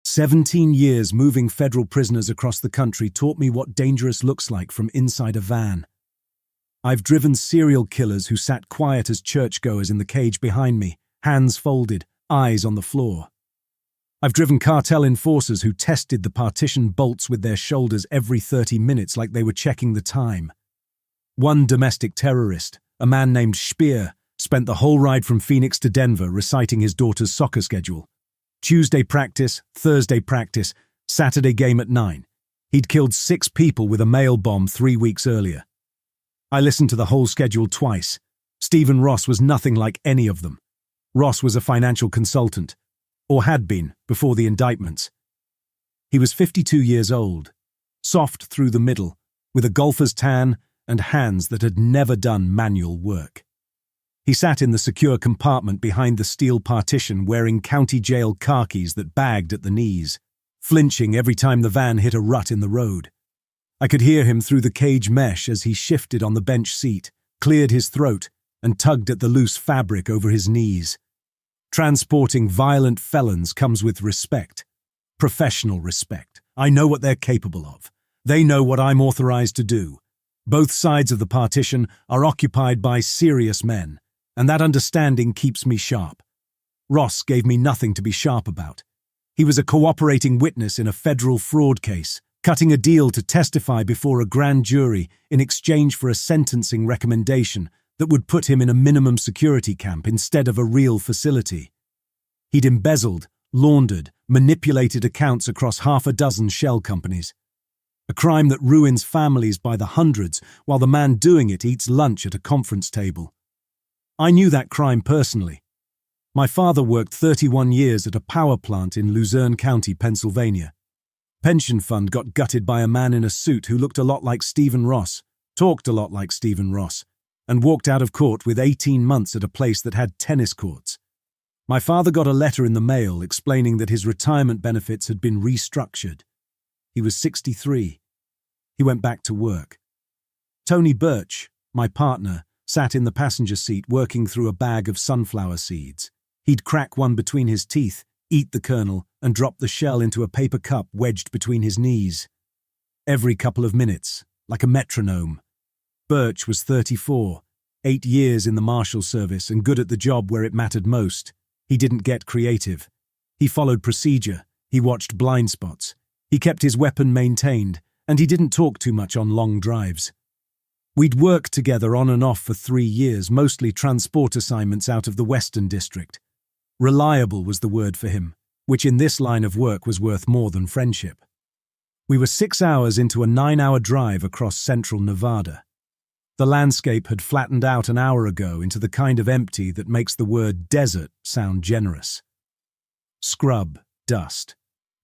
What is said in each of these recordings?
17 years moving federal prisoners across the country taught me what dangerous looks like from inside a van. I've driven serial killers who sat quiet as churchgoers in the cage behind me, hands folded, eyes on the floor. I've driven cartel enforcers who tested the partition bolts with their shoulders every 30 minutes like they were checking the time. One domestic terrorist, a man named Speer, spent the whole ride from Phoenix to Denver reciting his daughter's soccer schedule. Tuesday practice, Thursday practice, Saturday game at 9. He'd killed 6 people with a mail bomb 3 weeks earlier. I listened to the whole schedule twice. Stephen Ross was nothing like any of them. Ross was a financial consultant, or had been before the indictments. He was 52 years old, soft through the middle, with a golfer's tan and hands that had never done manual work. He sat in the secure compartment behind the steel partition wearing county jail khakis that bagged at the knees, flinching every time the van hit a rut in the road. I could hear him through the cage mesh as he shifted on the bench seat, cleared his throat, and tugged at the loose fabric over his knees. Transporting violent felons comes with respect. Professional respect. I know what they're capable of. They know what I'm authorized to do. Both sides of the partition are occupied by serious men, and that understanding keeps me sharp. Ross gave me nothing to be sharp about. He was a cooperating witness in a federal fraud case, cutting a deal to testify before a grand jury in exchange for a sentencing recommendation that would put him in a minimum security camp instead of a real facility. He'd embezzled, laundered, manipulated accounts across half a dozen shell companies. A crime that ruins families by the hundreds while the man doing it eats lunch at a conference table. I knew that crime personally. My father worked 31 years at a power plant in Luzerne County, Pennsylvania. Pension fund got gutted by a man in a suit who looked a lot like Stephen Ross, talked a lot like Stephen Ross, and walked out of court with 18 months at a place that had tennis courts. My father got a letter in the mail explaining that his retirement benefits had been restructured. He was 63. He went back to work. Tony Birch, my partner, sat in the passenger seat working through a bag of sunflower seeds. He'd crack one between his teeth, eat the kernel, and drop the shell into a paper cup wedged between his knees. Every couple of minutes, like a metronome. Birch was 34, 8 years in the Marshal Service and good at the job where it mattered most. He didn't get creative. He followed procedure. He watched blind spots. He kept his weapon maintained, and he didn't talk too much on long drives. We'd worked together on and off for 3 years, mostly transport assignments out of the Western District. Reliable was the word for him, which in this line of work was worth more than friendship. We were 6 hours into a 9-hour drive across central Nevada. The landscape had flattened out an hour ago into the kind of empty that makes the word desert sound generous. Scrub, dust.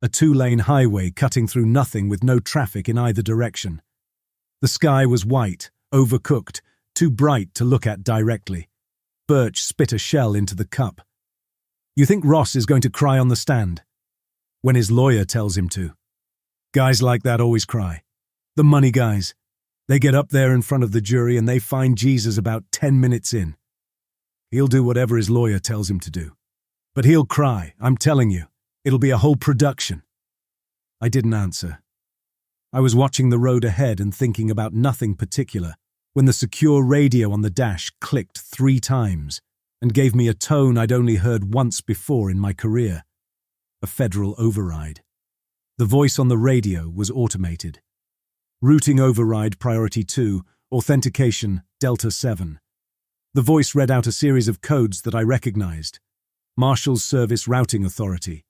A 2-lane highway cutting through nothing with no traffic in either direction. The sky was white, overcooked, too bright to look at directly. Birch spit a shell into the cup. You think Ross is going to cry on the stand? When his lawyer tells him to. Guys like that always cry. The money guys. They get up there in front of the jury and they find Jesus about 10 minutes in. He'll do whatever his lawyer tells him to do. But he'll cry, I'm telling you. It'll be a whole production. I didn't answer. I was watching the road ahead and thinking about nothing particular when the secure radio on the dash clicked 3 times and gave me a tone I'd only heard once before in my career. A federal override. The voice on the radio was automated. Routing override priority 2, authentication Delta 7. The voice read out a series of codes that I recognized. Marshal's Service Routing Authority,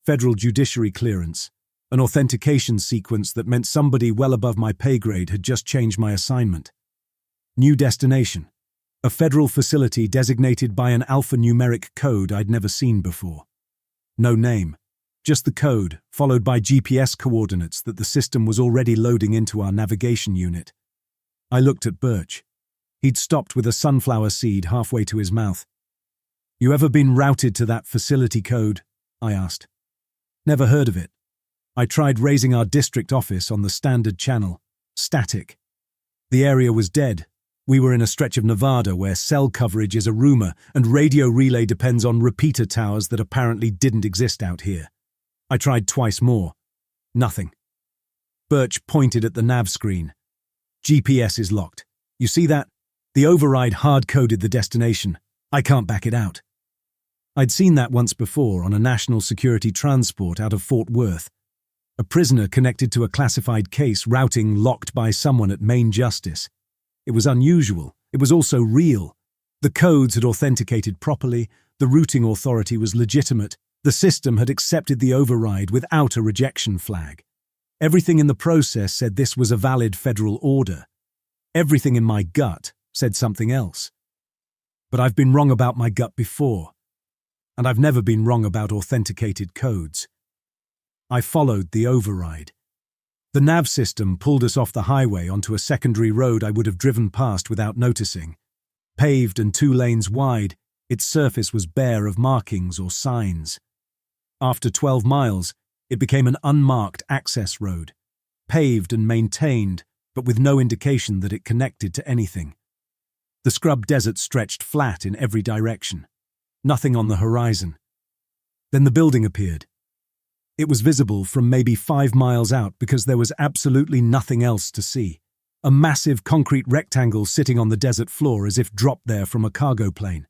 Federal Judiciary Clearance, an authentication sequence that meant somebody well above my pay grade had just changed my assignment. New destination, a federal facility designated by an alphanumeric code I'd never seen before. No name, just the code, followed by GPS coordinates that the system was already loading into our navigation unit. I looked at Birch. He'd stopped with a sunflower seed halfway to his mouth. You ever been routed to that facility code? I asked. Never heard of it. I tried raising our district office on the standard channel. Static. The area was dead. We were in a stretch of Nevada where cell coverage is a rumor and radio relay depends on repeater towers that apparently didn't exist out here. I tried twice more. Nothing. Birch pointed at the nav screen. GPS is locked. You see that? The override hard-coded the destination. I can't back it out. I'd seen that once before on a national security transport out of Fort Worth. A prisoner connected to a classified case routing locked by someone at Main Justice. It was unusual. It was also real. The codes had authenticated properly. The routing authority was legitimate. The system had accepted the override without a rejection flag. Everything in the process said this was a valid federal order. Everything in my gut said something else. But I've been wrong about my gut before, and I've never been wrong about authenticated codes. I followed the override. The nav system pulled us off the highway onto a secondary road I would have driven past without noticing. Paved and 2 lanes wide, its surface was bare of markings or signs. After 12 miles, it became an unmarked access road, paved and maintained, but with no indication that it connected to anything. The scrub desert stretched flat in every direction. Nothing on the horizon. Then the building appeared. It was visible from maybe 5 miles out because there was absolutely nothing else to see. A massive concrete rectangle sitting on the desert floor as if dropped there from a cargo plane.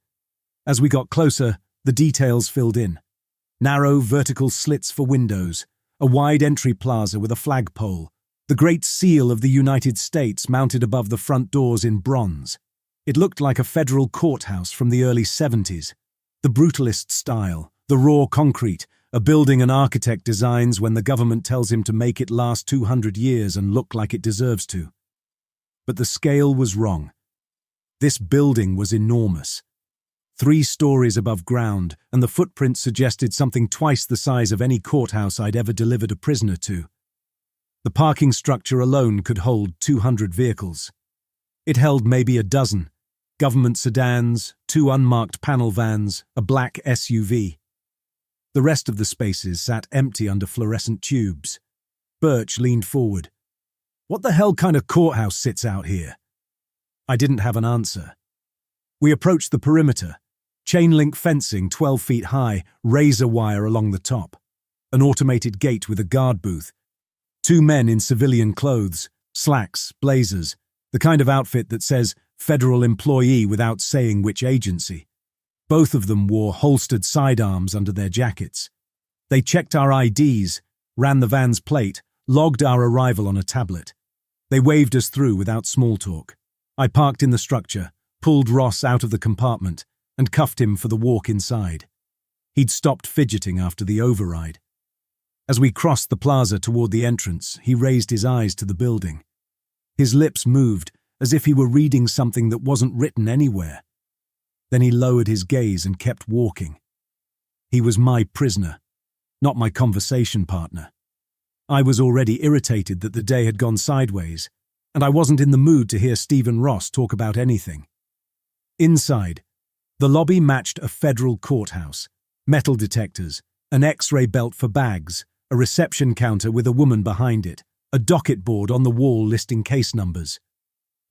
As we got closer, the details filled in. Narrow vertical slits for windows, a wide entry plaza with a flagpole, the Great Seal of the United States mounted above the front doors in bronze. It looked like a federal courthouse from the early 70s. The brutalist style, the raw concrete, a building an architect designs when the government tells him to make it last 200 years and look like it deserves to. But the scale was wrong. This building was enormous. 3 stories above ground, and the footprint suggested something twice the size of any courthouse I'd ever delivered a prisoner to. The parking structure alone could hold 200 vehicles. It held maybe a dozen. Government sedans, 2 unmarked panel vans, a black SUV. The rest of the spaces sat empty under fluorescent tubes. Birch leaned forward. "What the hell kind of courthouse sits out here?" I didn't have an answer. We approached the perimeter. Chain-link fencing 12 feet high, razor wire along the top. An automated gate with a guard booth. 2 men in civilian clothes, slacks, blazers, the kind of outfit that says federal employee without saying which agency. Both of them wore holstered sidearms under their jackets. They checked our IDs, ran the van's plate, logged our arrival on a tablet. They waved us through without small talk. I parked in the structure, pulled Ross out of the compartment, and cuffed him for the walk inside. He'd stopped fidgeting after the override. As we crossed the plaza toward the entrance, he raised his eyes to the building. His lips moved, as if he were reading something that wasn't written anywhere. Then he lowered his gaze and kept walking. He was my prisoner, not my conversation partner. I was already irritated that the day had gone sideways, and I wasn't in the mood to hear Stephen Ross talk about anything. Inside, the lobby matched a federal courthouse, metal detectors, an X-ray belt for bags, a reception counter with a woman behind it, a docket board on the wall listing case numbers.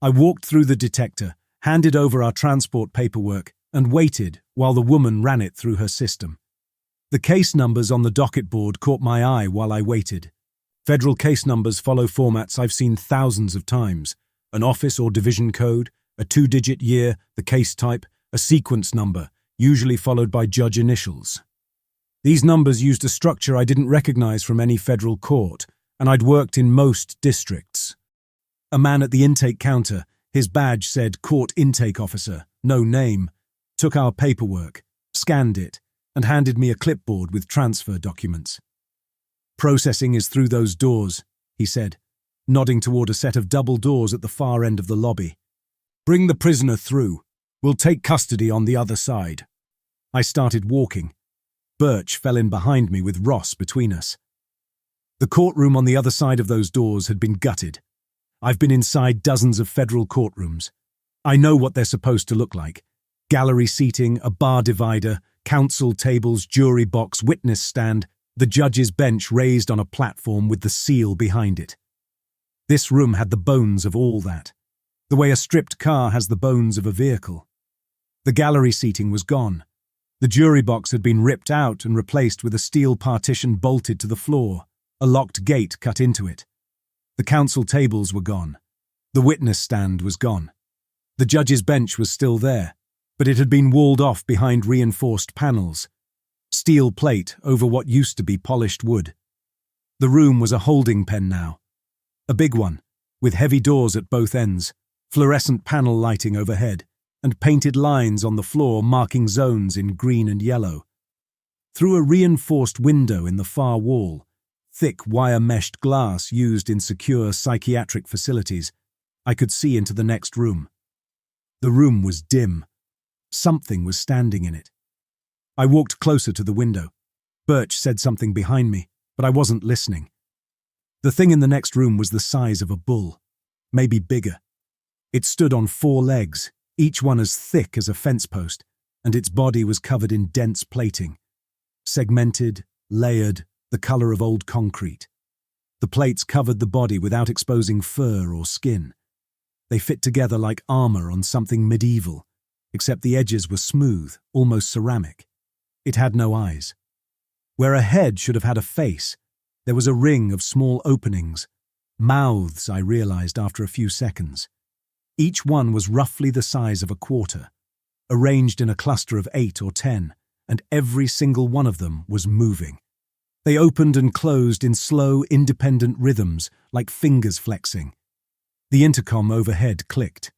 I walked through the detector, handed over our transport paperwork, and waited while the woman ran it through her system. The case numbers on the docket board caught my eye while I waited. Federal case numbers follow formats I've seen thousands of times: an office or division code, a 2-digit year, the case type, a sequence number, usually followed by judge initials. These numbers used a structure I didn't recognize from any federal court, and I'd worked in most districts. A man at the intake counter, his badge said Court Intake Officer, no name, took our paperwork, scanned it, and handed me a clipboard with transfer documents. "Processing is through those doors," he said, nodding toward a set of double doors at the far end of the lobby. "Bring the prisoner through. We'll take custody on the other side." I started walking. Birch fell in behind me with Ross between us. The courtroom on the other side of those doors had been gutted. I've been inside dozens of federal courtrooms. I know what they're supposed to look like. Gallery seating, a bar divider, counsel tables, jury box, witness stand, the judge's bench raised on a platform with the seal behind it. This room had the bones of all that, the way a stripped car has the bones of a vehicle. The gallery seating was gone. The jury box had been ripped out and replaced with a steel partition bolted to the floor, a locked gate cut into it. The counsel tables were gone. The witness stand was gone. The judge's bench was still there, but it had been walled off behind reinforced panels. Steel plate over what used to be polished wood. The room was a holding pen now. A big one, with heavy doors at both ends, fluorescent panel lighting overhead, and painted lines on the floor marking zones in green and yellow. Through a reinforced window in the far wall, thick wire-meshed glass used in secure psychiatric facilities, I could see into the next room. The room was dim. Something was standing in it. I walked closer to the window. Birch said something behind me, but I wasn't listening. The thing in the next room was the size of a bull, maybe bigger. It stood on 4 legs, each one as thick as a fence post, and its body was covered in dense plating. Segmented, layered, the color of old concrete. The plates covered the body without exposing fur or skin. They fit together like armor on something medieval, except the edges were smooth, almost ceramic. It had no eyes. Where a head should have had a face, there was a ring of small openings. Mouths, I realized after a few seconds. Each one was roughly the size of a quarter, arranged in a cluster of 8 or 10, and every single one of them was moving. They opened and closed in slow, independent rhythms, like fingers flexing. The intercom overhead clicked.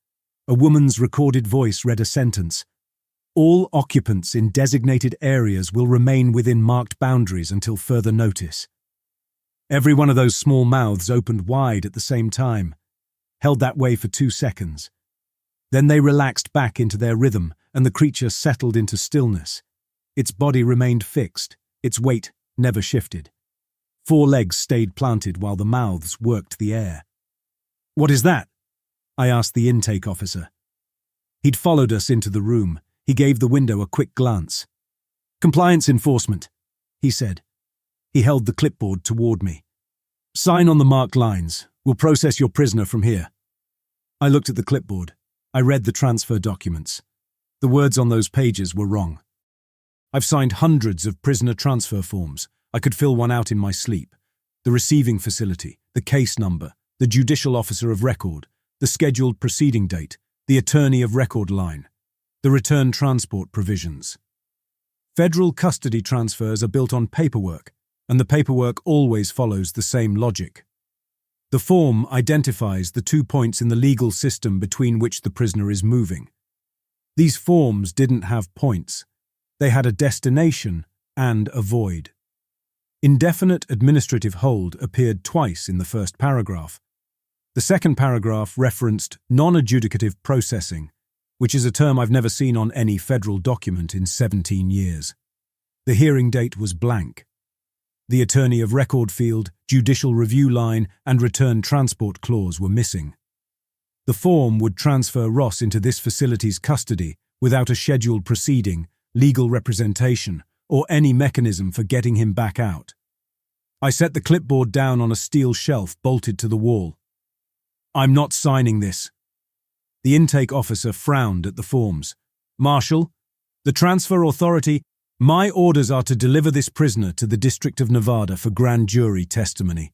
A woman's recorded voice read a sentence. All occupants in designated areas will remain within marked boundaries until further notice. Every one of those small mouths opened wide at the same time, held that way for 2 seconds. Then they relaxed back into their rhythm, and the creature settled into stillness. Its body remained fixed, its weight never shifted. 4 legs stayed planted while the mouths worked the air. "What is that?" I asked the intake officer. He'd followed us into the room. He gave the window a quick glance. "Compliance enforcement," he said. He held the clipboard toward me. "Sign on the marked lines. We'll process your prisoner from here." I looked at the clipboard. I read the transfer documents. The words on those pages were wrong. "I've signed hundreds of prisoner transfer forms. I could fill one out in my sleep. The receiving facility, the case number, the judicial officer of record, the scheduled proceeding date, the attorney of record line, the return transport provisions. Federal custody transfers are built on paperwork, and the paperwork always follows the same logic. The form identifies the 2 points in the legal system between which the prisoner is moving. These forms didn't have points. They had a destination and a void. Indefinite administrative hold appeared twice in the first paragraph. The second paragraph referenced non-adjudicative processing, which is a term I've never seen on any federal document in 17 years. The hearing date was blank. The attorney of record field, judicial review line, and return transport clause were missing. The form would transfer Ross into this facility's custody without a scheduled proceeding, legal representation, or any mechanism for getting him back out. I set the clipboard down on a steel shelf bolted to the wall. "I'm not signing this." The intake officer frowned at the forms. "Marshal, the transfer authority, my orders are to deliver this prisoner to the District of Nevada for grand jury testimony.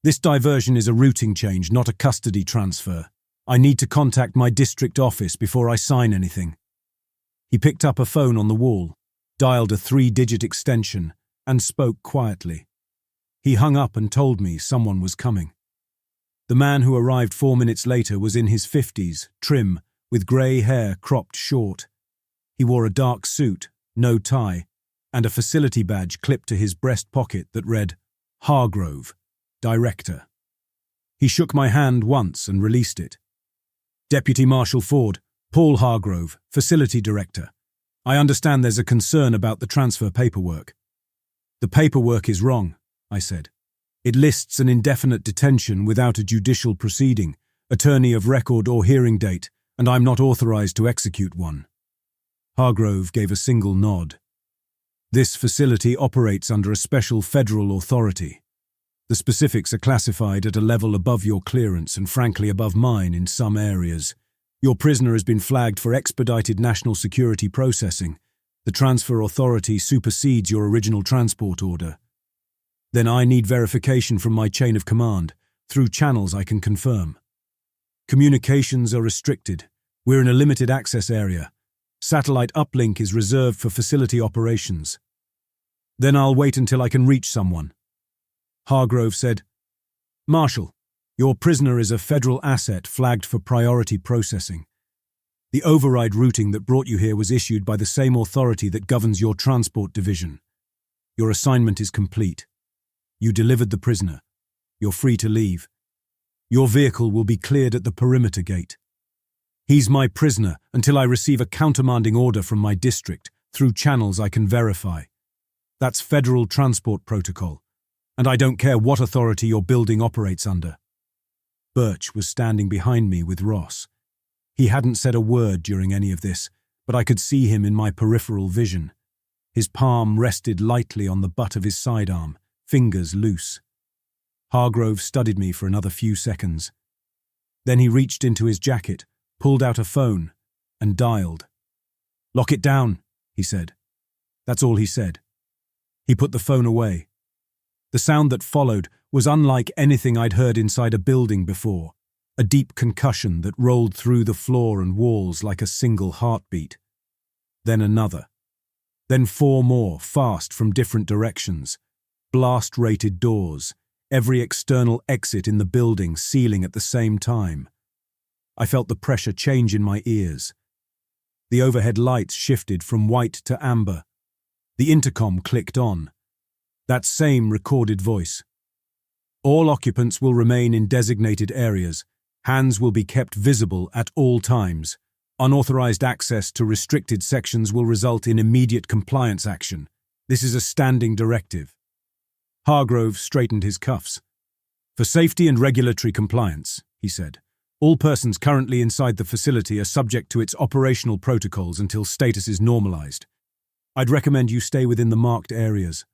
This diversion is a routing change, not a custody transfer. I need to contact my district office before I sign anything." He picked up a phone on the wall, dialed a 3-digit extension, and spoke quietly. He hung up and told me someone was coming. The man who arrived 4 minutes later was in his 50s, trim, with grey hair cropped short. He wore a dark suit, no tie, and a facility badge clipped to his breast pocket that read, "Hargrove, Director." He shook my hand once and released it. "Deputy Marshal Ford, Paul Hargrove, Facility Director. I understand there's a concern about the transfer paperwork." "The paperwork is wrong," I said. "It lists an indefinite detention without a judicial proceeding, attorney of record or hearing date, and I'm not authorized to execute one." Hargrove gave a single nod. "This facility operates under a special federal authority. The specifics are classified at a level above your clearance and frankly above mine in some areas. Your prisoner has been flagged for expedited national security processing. The transfer authority supersedes your original transport order. Then I need verification from my chain of command, through channels I can confirm. Communications are restricted. We're in a limited access area. Satellite uplink is reserved for facility operations. Then I'll wait until I can reach someone. Hargrove said, Marshal, your prisoner is a federal asset flagged for priority processing. The override routing that brought you here was issued by the same authority that governs your transport division. Your assignment is complete. You delivered the prisoner. You're free to leave. Your vehicle will be cleared at the perimeter gate. He's my prisoner until I receive a countermanding order from my district through channels I can verify. That's federal transport protocol, and I don't care what authority your building operates under. Birch was standing behind me with Ross. He hadn't said a word during any of this, but I could see him in my peripheral vision. His palm rested lightly on the butt of his sidearm, fingers loose. Hargrove studied me for another few seconds. Then he reached into his jacket, pulled out a phone, and dialed. "Lock it down," he said. That's all he said. He put the phone away. The sound that followed was unlike anything I'd heard inside a building before, a deep concussion that rolled through the floor and walls like a single heartbeat. Then another. Then four more, fast from different directions. Blast-rated doors, every external exit in the building sealing at the same time. I felt the pressure change in my ears. The overhead lights shifted from white to amber. The intercom clicked on. That same recorded voice. All occupants will remain in designated areas. Hands will be kept visible at all times. Unauthorized access to restricted sections will result in immediate compliance action. This is a standing directive. Hargrove straightened his cuffs. For safety and regulatory compliance, he said, all persons currently inside the facility are subject to its operational protocols until status is normalized. I'd recommend you stay within the marked areas.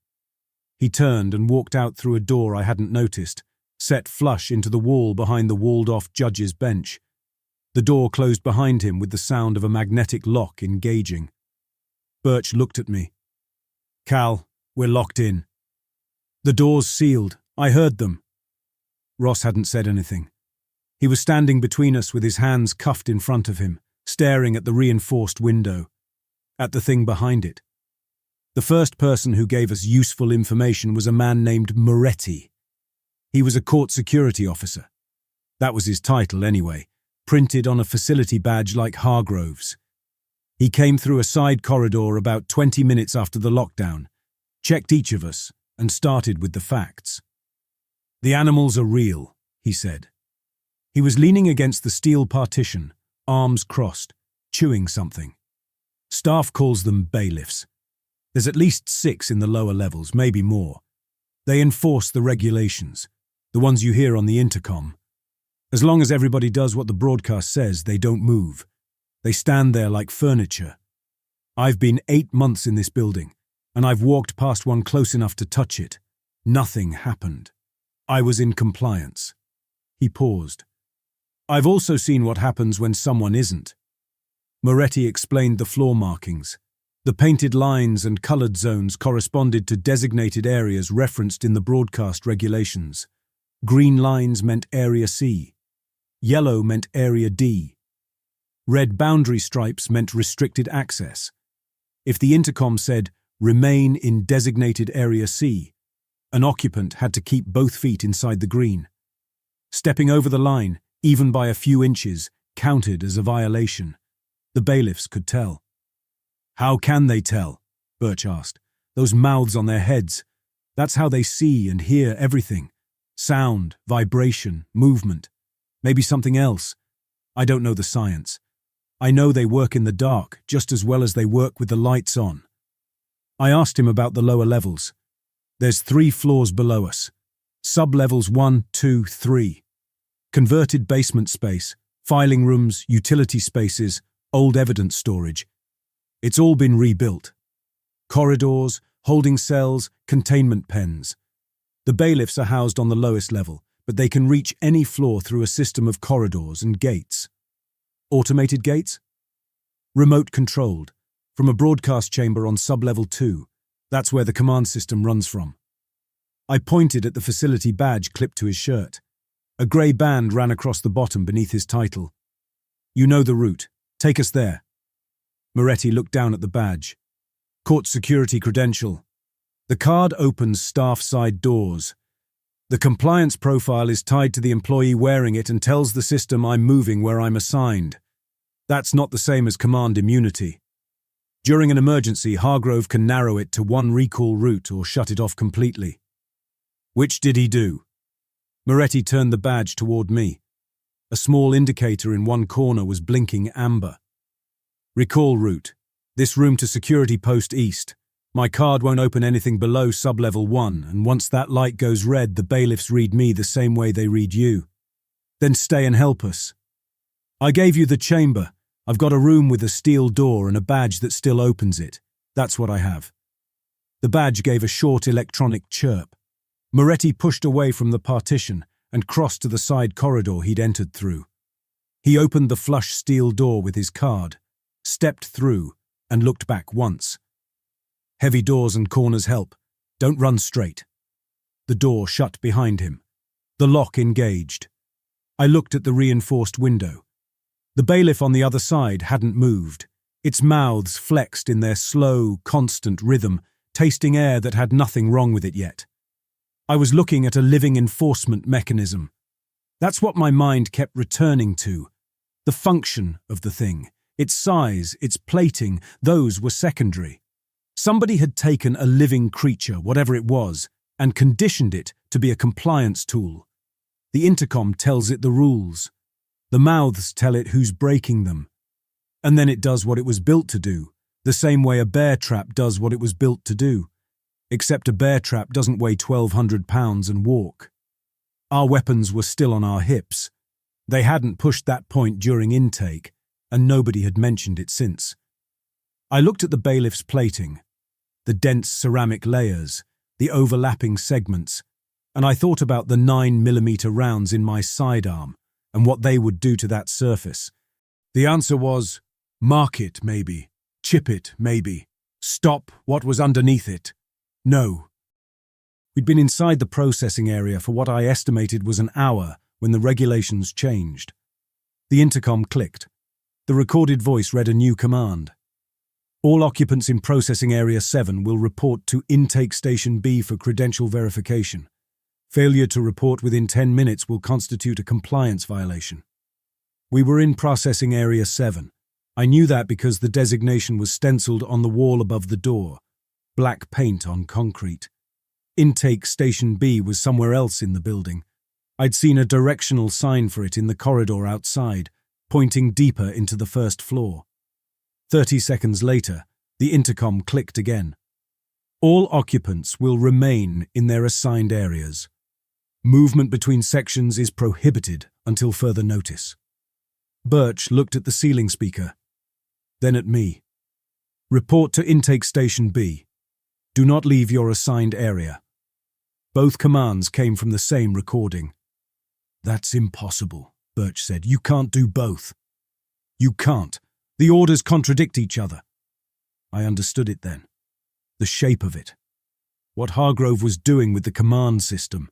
He turned and walked out through a door I hadn't noticed, set flush into the wall behind the walled-off judge's bench. The door closed behind him with the sound of a magnetic lock engaging. Birch looked at me. "Cal, we're locked in." "The door's sealed. I heard them." Ross hadn't said anything. He was standing between us with his hands cuffed in front of him, staring at the reinforced window, at the thing behind it. The first person who gave us useful information was a man named Moretti. He was a court security officer. That was his title anyway, printed on a facility badge like Hargrove's. He came through a side corridor about 20 minutes after the lockdown, checked each of us, and started with the facts. "The animals are real," he said. He was leaning against the steel partition, arms crossed, chewing something. Staff calls them bailiffs. There's at least 6 in the lower levels, maybe more. They enforce the regulations, the ones you hear on the intercom. As long as everybody does what the broadcast says, they don't move. They stand there like furniture. I've been 8 months in this building, and I've walked past one close enough to touch it. Nothing happened. I was in compliance. He paused. I've also seen what happens when someone isn't. Moretti explained the floor markings. The painted lines and colored zones corresponded to designated areas referenced in the broadcast regulations. Green lines meant Area C. Yellow meant Area D. Red boundary stripes meant restricted access. If the intercom said, "Remain in designated Area C," an occupant had to keep both feet inside the green. Stepping over the line, even by a few inches, counted as a violation. The bailiffs could tell. "How can they tell?" Birch asked. "Those mouths on their heads. That's how they see and hear everything. Sound, vibration, movement. Maybe something else. I don't know the science. I know they work in the dark just as well as they work with the lights on." I asked him about the lower levels. "There's 3 floors below us. Sublevels 1, 2, 3. Converted basement space, filing rooms, utility spaces, old evidence storage. It's all been rebuilt. Corridors, holding cells, containment pens. The bailiffs are housed on the lowest level, but they can reach any floor through a system of corridors and gates. Automated gates? Remote controlled. From a broadcast chamber on sublevel 2. That's where the command system runs from. I pointed at the facility badge clipped to his shirt. A grey band ran across the bottom beneath his title. You know the route. Take us there. Moretti looked down at the badge. Court security credential. The card opens staff side doors. The compliance profile is tied to the employee wearing it and tells the system I'm moving where I'm assigned. That's not the same as command immunity. During an emergency, Hargrove can narrow it to one recall route or shut it off completely. Which did he do? Moretti turned the badge toward me. A small indicator in one corner was blinking amber. Recall route. This room to security post east. My card won't open anything below sublevel 1, and once that light goes red, the bailiffs read me the same way they read you. Then stay and help us. I gave you the chamber. I've got a room with a steel door and a badge that still opens it. That's what I have. The badge gave a short electronic chirp. Moretti pushed away from the partition and crossed to the side corridor he'd entered through. He opened the flush steel door with his card, stepped through, and looked back once. Heavy doors and corners help. Don't run straight. The door shut behind him. The lock engaged. I looked at the reinforced window. The bailiff on the other side hadn't moved. Its mouths flexed in their slow, constant rhythm, tasting air that had nothing wrong with it yet. I was looking at a living enforcement mechanism. That's what my mind kept returning to. The function of the thing, its size, its plating, those were secondary. Somebody had taken a living creature, whatever it was, and conditioned it to be a compliance tool. The intercom tells it the rules. The mouths tell it who's breaking them. And then it does what it was built to do, the same way a bear trap does what it was built to do. Except a bear trap doesn't weigh 1,200 pounds and walk. Our weapons were still on our hips. They hadn't pushed that point during intake, and nobody had mentioned it since. I looked at the bailiff's plating, the dense ceramic layers, the overlapping segments, and I thought about the 9mm rounds in my sidearm and what they would do to that surface. The answer was, mark it, maybe. Chip it, maybe. Stop what was underneath it. No. We'd been inside the processing area for what I estimated was an hour when the regulations changed. The intercom clicked. The recorded voice read a new command. All occupants in Processing Area 7 will report to Intake Station B for credential verification. Failure to report within 10 minutes will constitute a compliance violation. We were in Processing Area 7. I knew that because the designation was stenciled on the wall above the door. Black paint on concrete. Intake Station B was somewhere else in the building. I'd seen a directional sign for it in the corridor outside, pointing deeper into the first floor. 30 seconds later, the intercom clicked again. All occupants will remain in their assigned areas. Movement between sections is prohibited until further notice. Birch looked at the ceiling speaker, then at me. Report to Intake Station B. Do not leave your assigned area. Both commands came from the same recording. That's impossible, Birch said. You can't do both. You can't. The orders contradict each other. I understood it then. The shape of it. What Hargrove was doing with the command system.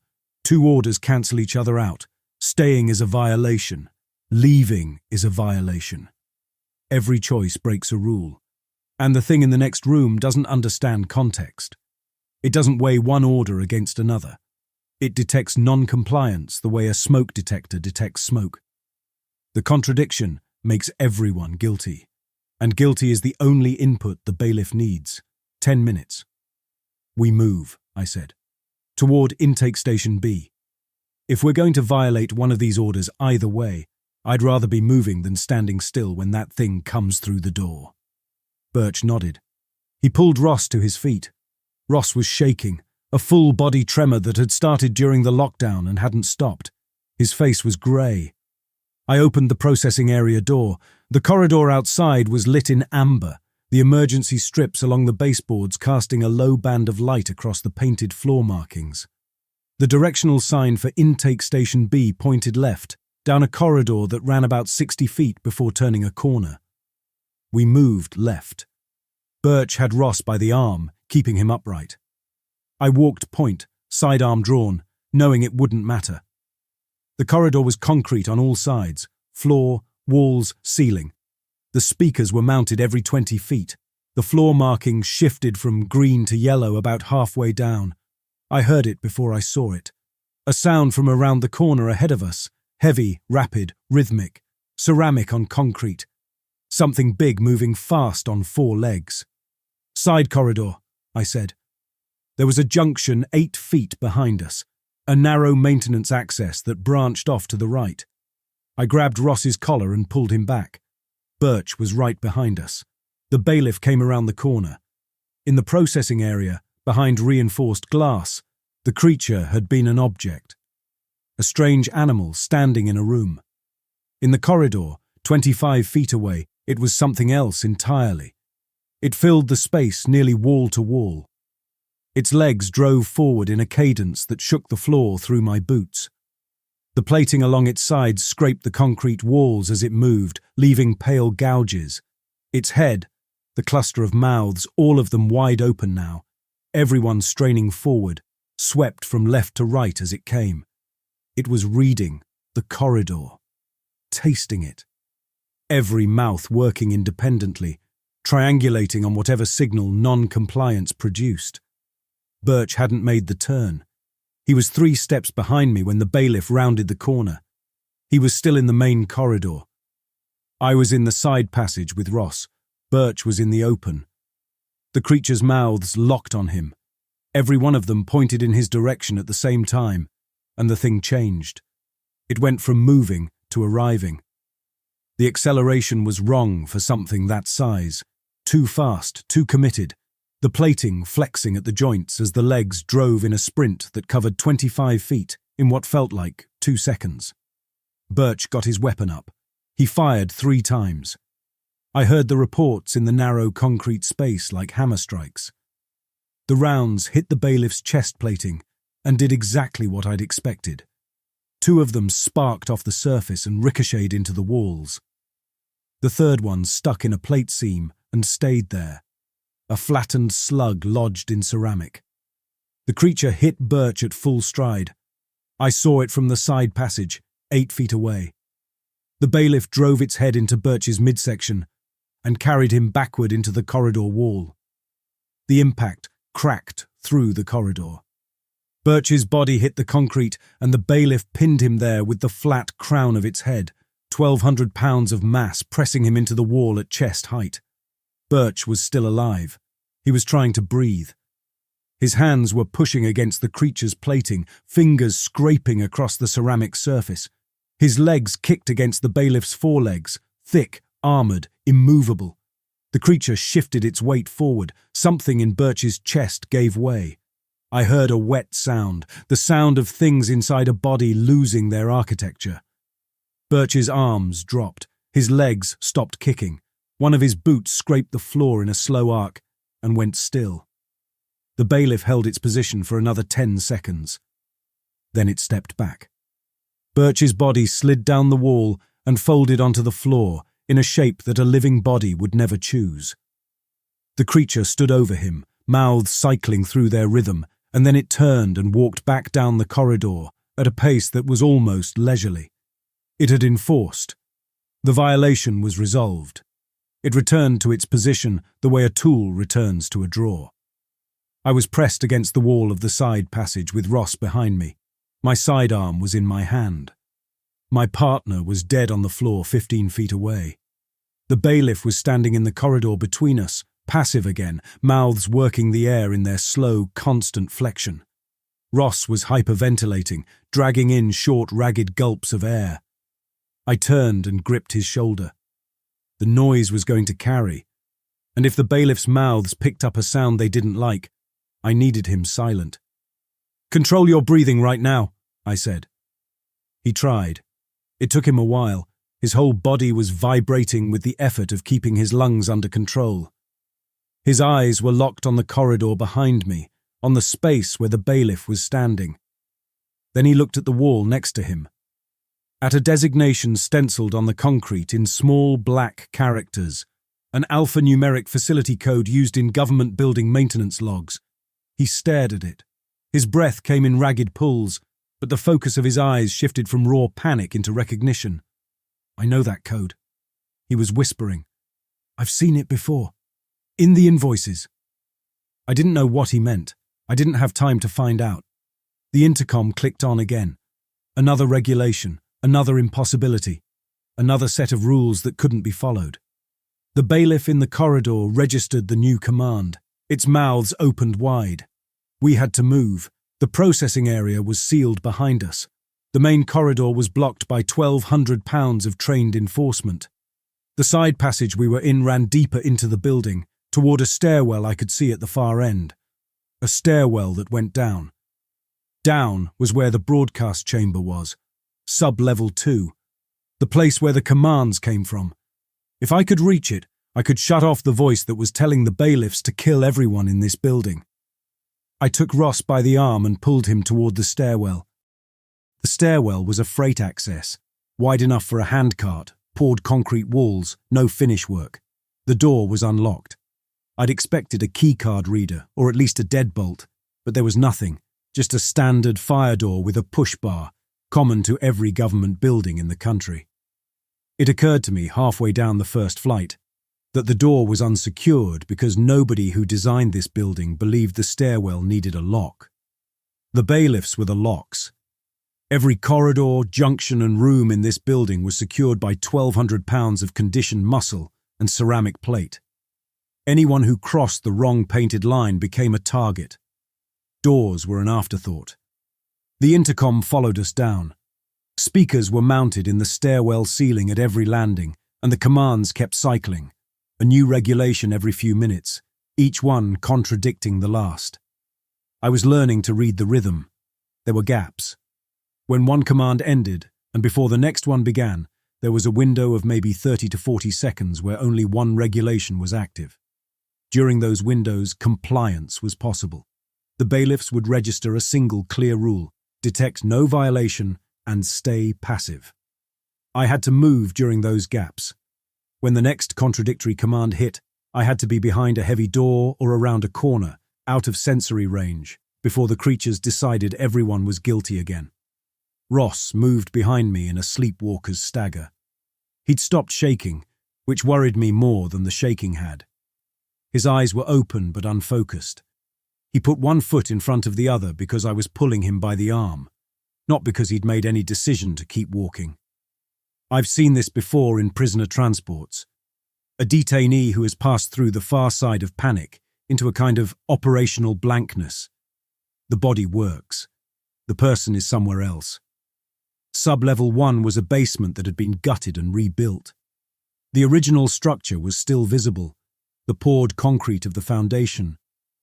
Two orders cancel each other out. Staying is a violation. Leaving is a violation. Every choice breaks a rule. And the thing in the next room doesn't understand context. It doesn't weigh one order against another. It detects non-compliance the way a smoke detector detects smoke. The contradiction makes everyone guilty. And guilty is the only input the bailiff needs. 10 minutes. We move, I said, toward Intake Station B. If we're going to violate one of these orders either way, I'd rather be moving than standing still when that thing comes through the door. Birch nodded. He pulled Ross to his feet. Ross was shaking, a full-body tremor that had started during the lockdown and hadn't stopped. His face was grey. I opened the processing area door. The corridor outside was lit in amber, the emergency strips along the baseboards casting a low band of light across the painted floor markings. The directional sign for Intake Station B pointed left, down a corridor that ran about 60 feet before turning a corner. We moved left. Birch had Ross by the arm, keeping him upright. I walked point, sidearm drawn, knowing it wouldn't matter. The corridor was concrete on all sides, floor, walls, ceiling. The speakers were mounted every 20 feet. The floor markings shifted from green to yellow about halfway down. I heard it before I saw it. A sound from around the corner ahead of us, heavy, rapid, rhythmic, ceramic on concrete. Something big moving fast on 4 legs. Side corridor, I said. There was a junction 8 feet behind us, a narrow maintenance access that branched off to the right. I grabbed Ross's collar and pulled him back. Birch was right behind us. The bailiff came around the corner. In the processing area, behind reinforced glass, the creature had been an object. A strange animal standing in a room. In the corridor, 25 feet away, it was something else entirely. It filled the space nearly wall to wall. Its legs drove forward in a cadence that shook the floor through my boots. The plating along its sides scraped the concrete walls as it moved, leaving pale gouges. Its head, the cluster of mouths, all of them wide open now, everyone straining forward, swept from left to right as it came. It was reading the corridor, tasting it. Every mouth working independently, triangulating on whatever signal non-compliance produced. Birch hadn't made the turn. He was 3 steps behind me when the bailiff rounded the corner. He was still in the main corridor. I was in the side passage with Ross. Birch was in the open. The creature's mouths locked on him. Every one of them pointed in his direction at the same time, and the thing changed. It went from moving to arriving. The acceleration was wrong for something that size. Too fast, too committed. The plating flexing at the joints as the legs drove in a sprint that covered 25 feet in what felt like 2 seconds. Birch got his weapon up. He fired 3 times. I heard the reports in the narrow concrete space like hammer strikes. The rounds hit the bailiff's chest plating and did exactly what I'd expected. 2 of them sparked off the surface and ricocheted into the walls. The third one stuck in a plate seam and stayed there. A flattened slug lodged in ceramic. The creature hit Birch at full stride. I saw it from the side passage, 8 feet away. The bailiff drove its head into Birch's midsection and carried him backward into the corridor wall. The impact cracked through the corridor. Birch's body hit the concrete and the bailiff pinned him there with the flat crown of its head, 1,200 pounds of mass pressing him into the wall at chest height. Birch was still alive. He was trying to breathe. His hands were pushing against the creature's plating, fingers scraping across the ceramic surface. His legs kicked against the bailiff's forelegs, thick, armoured, immovable. The creature shifted its weight forward. Something in Birch's chest gave way. I heard a wet sound, the sound of things inside a body losing their architecture. Birch's arms dropped. His legs stopped kicking. One of his boots scraped the floor in a slow arc and went still. The bailiff held its position for another 10 seconds. Then it stepped back. Birch's body slid down the wall and folded onto the floor in a shape that a living body would never choose. The creature stood over him, mouths cycling through their rhythm, and then it turned and walked back down the corridor at a pace that was almost leisurely. It had enforced. The violation was resolved. It returned to its position the way a tool returns to a drawer. I was pressed against the wall of the side passage with Ross behind me. My sidearm was in my hand. My partner was dead on the floor 15 feet away. The bailiff was standing in the corridor between us, passive again, mouths working the air in their slow, constant flexion. Ross was hyperventilating, dragging in short, ragged gulps of air. I turned and gripped his shoulder. The noise was going to carry, and if the bailiff's mouths picked up a sound they didn't like, I needed him silent. "Control your breathing right now," I said. He tried. It took him a while. His whole body was vibrating with the effort of keeping his lungs under control. His eyes were locked on the corridor behind me, on the space where the bailiff was standing. Then he looked at the wall next to him. At a designation stenciled on the concrete in small black characters, an alphanumeric facility code used in government building maintenance logs. He stared at it. His breath came in ragged pulls, but the focus of his eyes shifted from raw panic into recognition. "I know that code," he was whispering. "I've seen it before. In the invoices." I didn't know what he meant. I didn't have time to find out. The intercom clicked on again. Another regulation, another impossibility, another set of rules that couldn't be followed. The bailiff in the corridor registered the new command. Its mouths opened wide. We had to move. The processing area was sealed behind us. The main corridor was blocked by 1,200 pounds of trained enforcement. The side passage we were in ran deeper into the building, toward a stairwell I could see at the far end. A stairwell that went down. Down was where the broadcast chamber was, sub-level 2, the place where the commands came from. If I could reach it, I could shut off the voice that was telling the bailiffs to kill everyone in this building. I took Ross by the arm and pulled him toward the stairwell. The stairwell was a freight access, wide enough for a handcart, poured concrete walls, no finish work. The door was unlocked. I'd expected a keycard reader, or at least a deadbolt, but there was nothing, just a standard fire door with a push bar, common to every government building in the country. It occurred to me halfway down the first flight that the door was unsecured because nobody who designed this building believed the stairwell needed a lock. The bailiffs were the locks. Every corridor, junction and room in this building was secured by 1,200 pounds of conditioned muscle and ceramic plate. Anyone who crossed the wrong painted line became a target. Doors were an afterthought. The intercom followed us down. Speakers were mounted in the stairwell ceiling at every landing, and the commands kept cycling. A new regulation every few minutes, each one contradicting the last. I was learning to read the rhythm. There were gaps. When one command ended, and before the next one began, there was a window of maybe 30 to 40 seconds where only one regulation was active. During those windows, compliance was possible. The bailiffs would register a single clear rule: detect no violation and stay passive. I had to move during those gaps. When the next contradictory command hit, I had to be behind a heavy door or around a corner, out of sensory range, before the creatures decided everyone was guilty again. Ross moved behind me in a sleepwalker's stagger. He'd stopped shaking, which worried me more than the shaking had. His eyes were open but unfocused. He put one foot in front of the other because I was pulling him by the arm, not because he'd made any decision to keep walking. I've seen this before in prisoner transports. A detainee who has passed through the far side of panic into a kind of operational blankness. The body works. The person is somewhere else. Sub-level 1 was a basement that had been gutted and rebuilt. The original structure was still visible, the poured concrete of the foundation,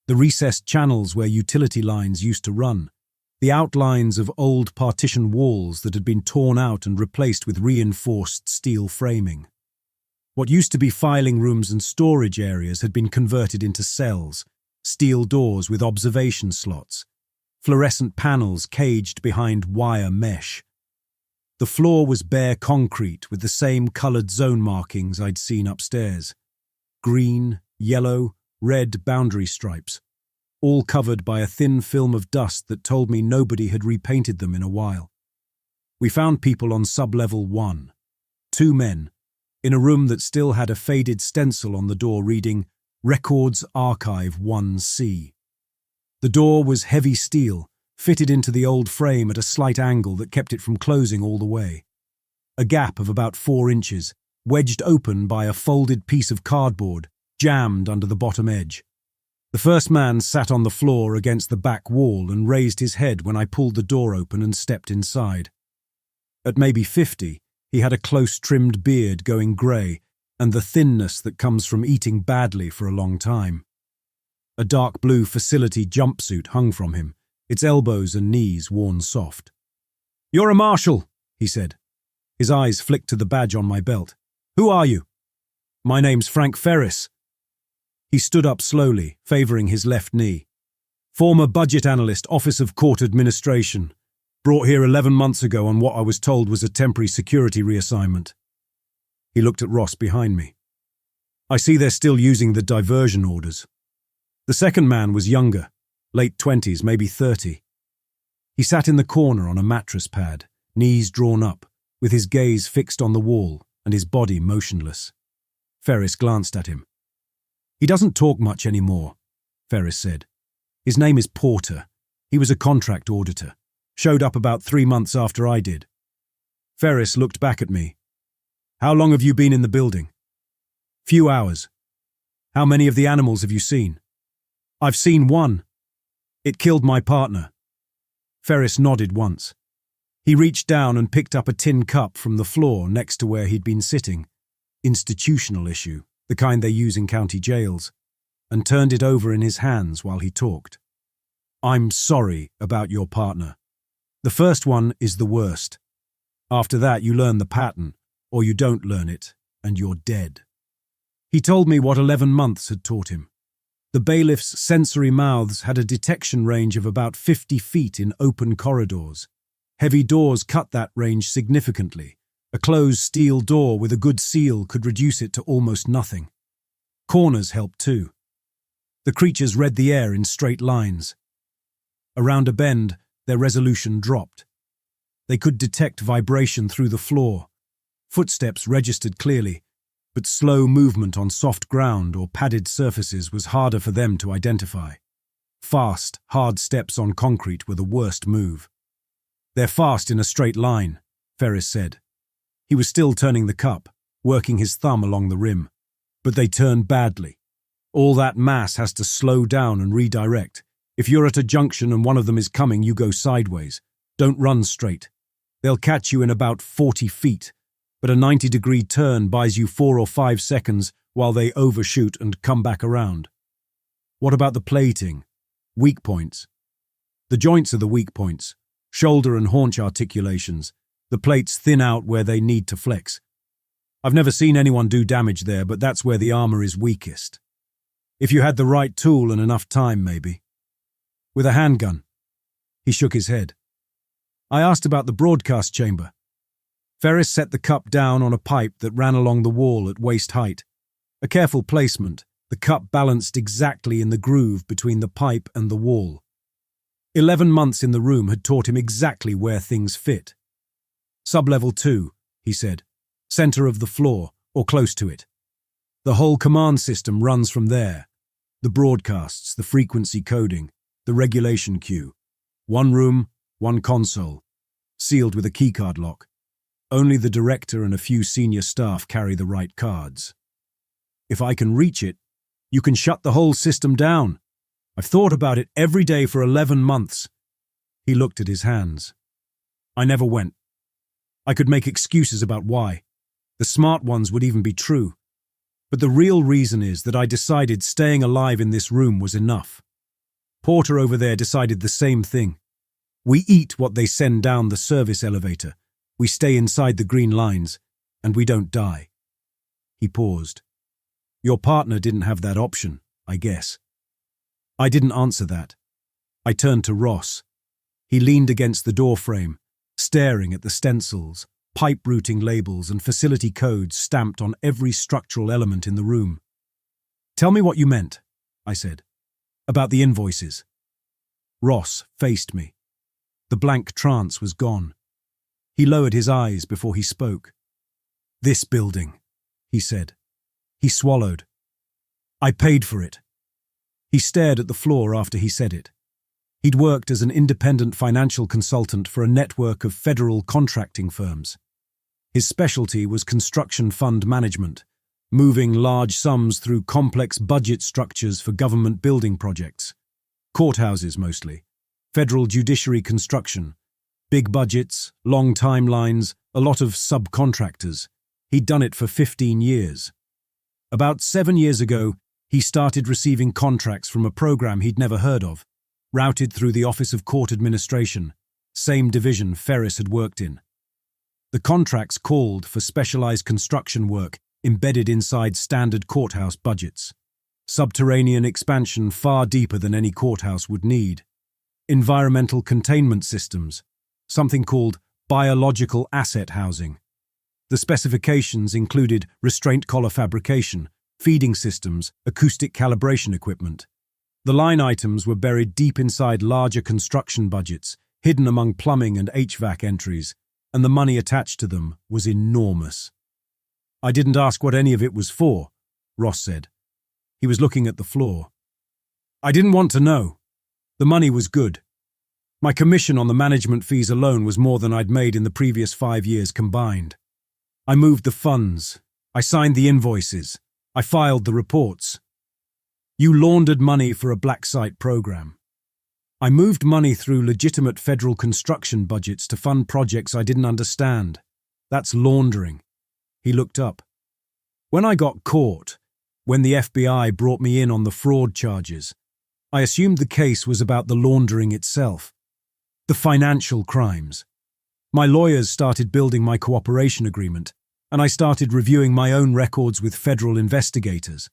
the recessed channels where utility lines used to run, the outlines of old partition walls that had been torn out and replaced with reinforced steel framing. What used to be filing rooms and storage areas had been converted into cells, steel doors with observation slots, fluorescent panels caged behind wire mesh. The floor was bare concrete with the same coloured zone markings I'd seen upstairs. Green, yellow, red boundary stripes, all covered by a thin film of dust that told me nobody had repainted them in a while. We found people on sub-level 1, 2 men, in a room that still had a faded stencil on the door reading Records Archive 1C. The door was heavy steel, fitted into the old frame at a slight angle that kept it from closing all the way. A gap of about 4 inches, wedged open by a folded piece of cardboard, jammed under the bottom edge. The first man sat on the floor against the back wall and raised his head when I pulled the door open and stepped inside. At maybe 50, he had a close-trimmed beard going grey and the thinness that comes from eating badly for a long time. A dark blue facility jumpsuit hung from him, its elbows and knees worn soft. "You're a marshal," he said. His eyes flicked to the badge on my belt. "Who are you?" "My name's Frank Ferris." He stood up slowly, favouring his left knee. "Former budget analyst, Office of Court Administration. Brought here 11 months ago on what I was told was a temporary security reassignment." He looked at Ross behind me. I see they're still using the diversion orders. The second man was younger, late 20s, maybe 30. He sat in the corner on a mattress pad, knees drawn up, with his gaze fixed on the wall and his body motionless. Ferris glanced at him. He doesn't talk much anymore, Ferris said. His name is Porter. He was a contract auditor. Showed up about 3 months after I did. Ferris looked back at me. How long have you been in the building? Few hours. How many of the animals have you seen? I've seen one. It killed my partner. Ferris nodded once. He reached down and picked up a tin cup from the floor next to where he'd been sitting. Institutional issue, the kind they use in county jails, and turned it over in his hands while he talked. I'm sorry about your partner. The first one is the worst. After that, you learn the pattern, or you don't learn it, and you're dead. He told me what 11 months had taught him. The bailiff's sensory mouths had a detection range of about 50 feet in open corridors. Heavy doors cut that range significantly. A closed steel door with a good seal could reduce it to almost nothing. Corners helped too. The creatures read the air in straight lines. Around a bend, their resolution dropped. They could detect vibration through the floor. Footsteps registered clearly, but slow movement on soft ground or padded surfaces was harder for them to identify. Fast, hard steps on concrete were the worst move. They're fast in a straight line, Ferris said. He was still turning the cup, working his thumb along the rim. But they turn badly. All that mass has to slow down and redirect. If you're at a junction and one of them is coming, you go sideways. Don't run straight. They'll catch you in about 40 feet, but a 90-degree turn buys you 4 or 5 seconds while they overshoot and come back around. What about the plating? Weak points. The joints are the weak points. Shoulder and haunch articulations. The plates thin out where they need to flex. I've never seen anyone do damage there, but that's where the armor is weakest. If you had the right tool and enough time, maybe. With a handgun. He shook his head. I asked about the broadcast chamber. Ferris set the cup down on a pipe that ran along the wall at waist height. A careful placement, the cup balanced exactly in the groove between the pipe and the wall. 11 months in the room had taught him exactly where things fit. Sublevel 2, he said. Center of the floor, or close to it. The whole command system runs from there. The broadcasts, the frequency coding, the regulation queue. One room, one console, sealed with a keycard lock. Only the director and a few senior staff carry the right cards. If I can reach it, you can shut the whole system down. I've thought about it every day for 11 months. He looked at his hands. I never went. I could make excuses about why. The smart ones would even be true. But the real reason is that I decided staying alive in this room was enough. Porter over there decided the same thing. We eat what they send down the service elevator. We stay inside the green lines, and we don't die. He paused. Your partner didn't have that option, I guess. I didn't answer that. I turned to Ross. He leaned against the doorframe, staring at the stencils, pipe routing labels and facility codes stamped on every structural element in the room. Tell me what you meant, I said. About the invoices. Ross faced me. The blank trance was gone. He lowered his eyes before he spoke. This building, he said. He swallowed. I paid for it. He stared at the floor after he said it. He'd worked as an independent financial consultant for a network of federal contracting firms. His specialty was construction fund management, moving large sums through complex budget structures for government building projects. Courthouses mostly. Federal judiciary construction. Big budgets, long timelines, a lot of subcontractors. He'd done it for 15 years. About 7 years ago, he started receiving contracts from a program he'd never heard of, routed through the Office of Court Administration, same division Ferris had worked in. The contracts called for specialized construction work embedded inside standard courthouse budgets. Subterranean expansion far deeper than any courthouse would need. Environmental containment systems, something called biological asset housing. The specifications included restraint collar fabrication, feeding systems, acoustic calibration equipment. The line items were buried deep inside larger construction budgets, hidden among plumbing and HVAC entries, and the money attached to them was enormous. "I didn't ask what any of it was for," Ross said. He was looking at the floor. "I didn't want to know. The money was good. My commission on the management fees alone was more than I'd made in the previous 5 years combined. I moved the funds. I signed the invoices. I filed the reports. You laundered money for a black site program. I moved money through legitimate federal construction budgets to fund projects I didn't understand. That's laundering." He looked up. "When I got caught, when the FBI brought me in on the fraud charges, I assumed the case was about the laundering itself, the financial crimes. My lawyers started building my cooperation agreement, and I started reviewing my own records with federal investigators.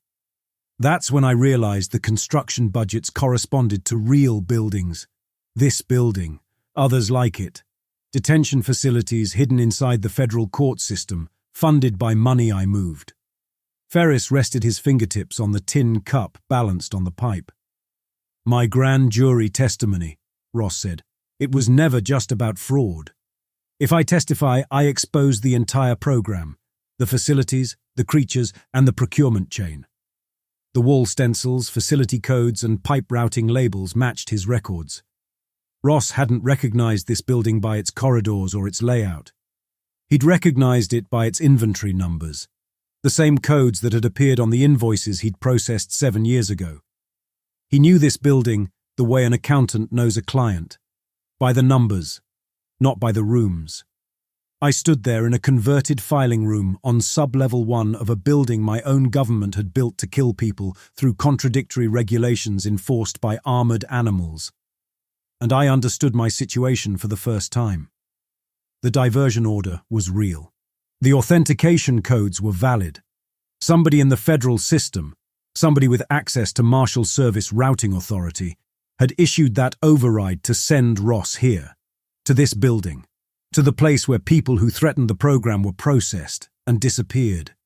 That's when I realized the construction budgets corresponded to real buildings. This building, others like it, detention facilities hidden inside the federal court system, funded by money I moved." Ferris rested his fingertips on the tin cup balanced on the pipe. "My grand jury testimony," Ross said. "It was never just about fraud. If I testify, I expose the entire program, the facilities, the creatures, and the procurement chain." The wall stencils, facility codes, and pipe routing labels matched his records. Ross hadn't recognized this building by its corridors or its layout. He'd recognized it by its inventory numbers, the same codes that had appeared on the invoices he'd processed 7 years ago. He knew this building the way an accountant knows a client, by the numbers, not by the rooms. I stood there in a converted filing room on sublevel 1 of a building my own government had built to kill people through contradictory regulations enforced by armored animals. And I understood my situation for the first time. The diversion order was real. The authentication codes were valid. Somebody in the federal system, somebody with access to Marshal Service Routing Authority, had issued that override to send Ross here, to this building, to the place where people who threatened the program were processed and disappeared.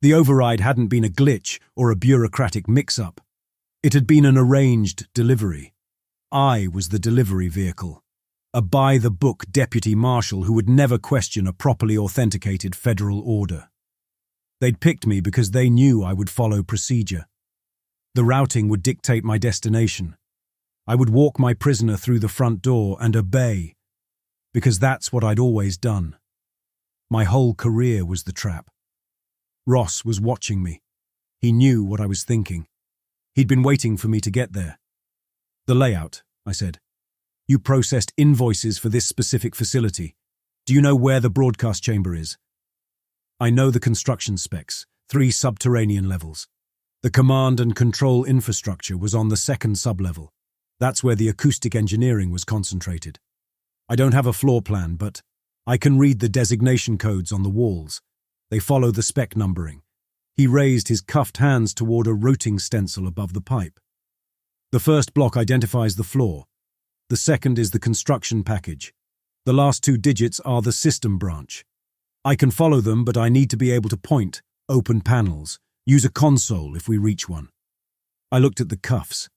The override hadn't been a glitch or a bureaucratic mix-up. It had been an arranged delivery. I was the delivery vehicle, a by-the-book deputy marshal who would never question a properly authenticated federal order. They'd picked me because they knew I would follow procedure. The routing would dictate my destination. I would walk my prisoner through the front door and obey, because that's what I'd always done. My whole career was the trap. Ross was watching me. He knew what I was thinking. He'd been waiting for me to get there. "The layout," I said. "You processed invoices for this specific facility. Do you know where the broadcast chamber is?" "I know the construction specs, 3 subterranean levels. The command and control infrastructure was on the 2nd sublevel. That's where the acoustic engineering was concentrated. I don't have a floor plan, but I can read the designation codes on the walls. They follow the spec numbering." He raised his cuffed hands toward a routing stencil above the pipe. "The first block identifies the floor. The second is the construction package. The last 2 digits are the system branch. I can follow them, but I need to be able to point, open panels, use a console if we reach one." I looked at the cuffs.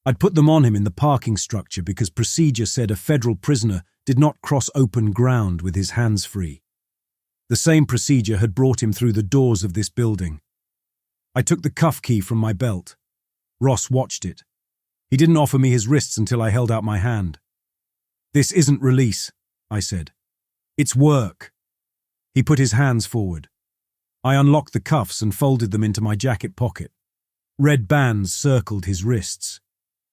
I'd put them on him in the parking structure because procedure said a federal prisoner did not cross open ground with his hands free. The same procedure had brought him through the doors of this building. I took the cuff key from my belt. Ross watched it. He didn't offer me his wrists until I held out my hand. "This isn't release," I said. "It's work." He put his hands forward. I unlocked the cuffs and folded them into my jacket pocket. Red bands circled his wrists.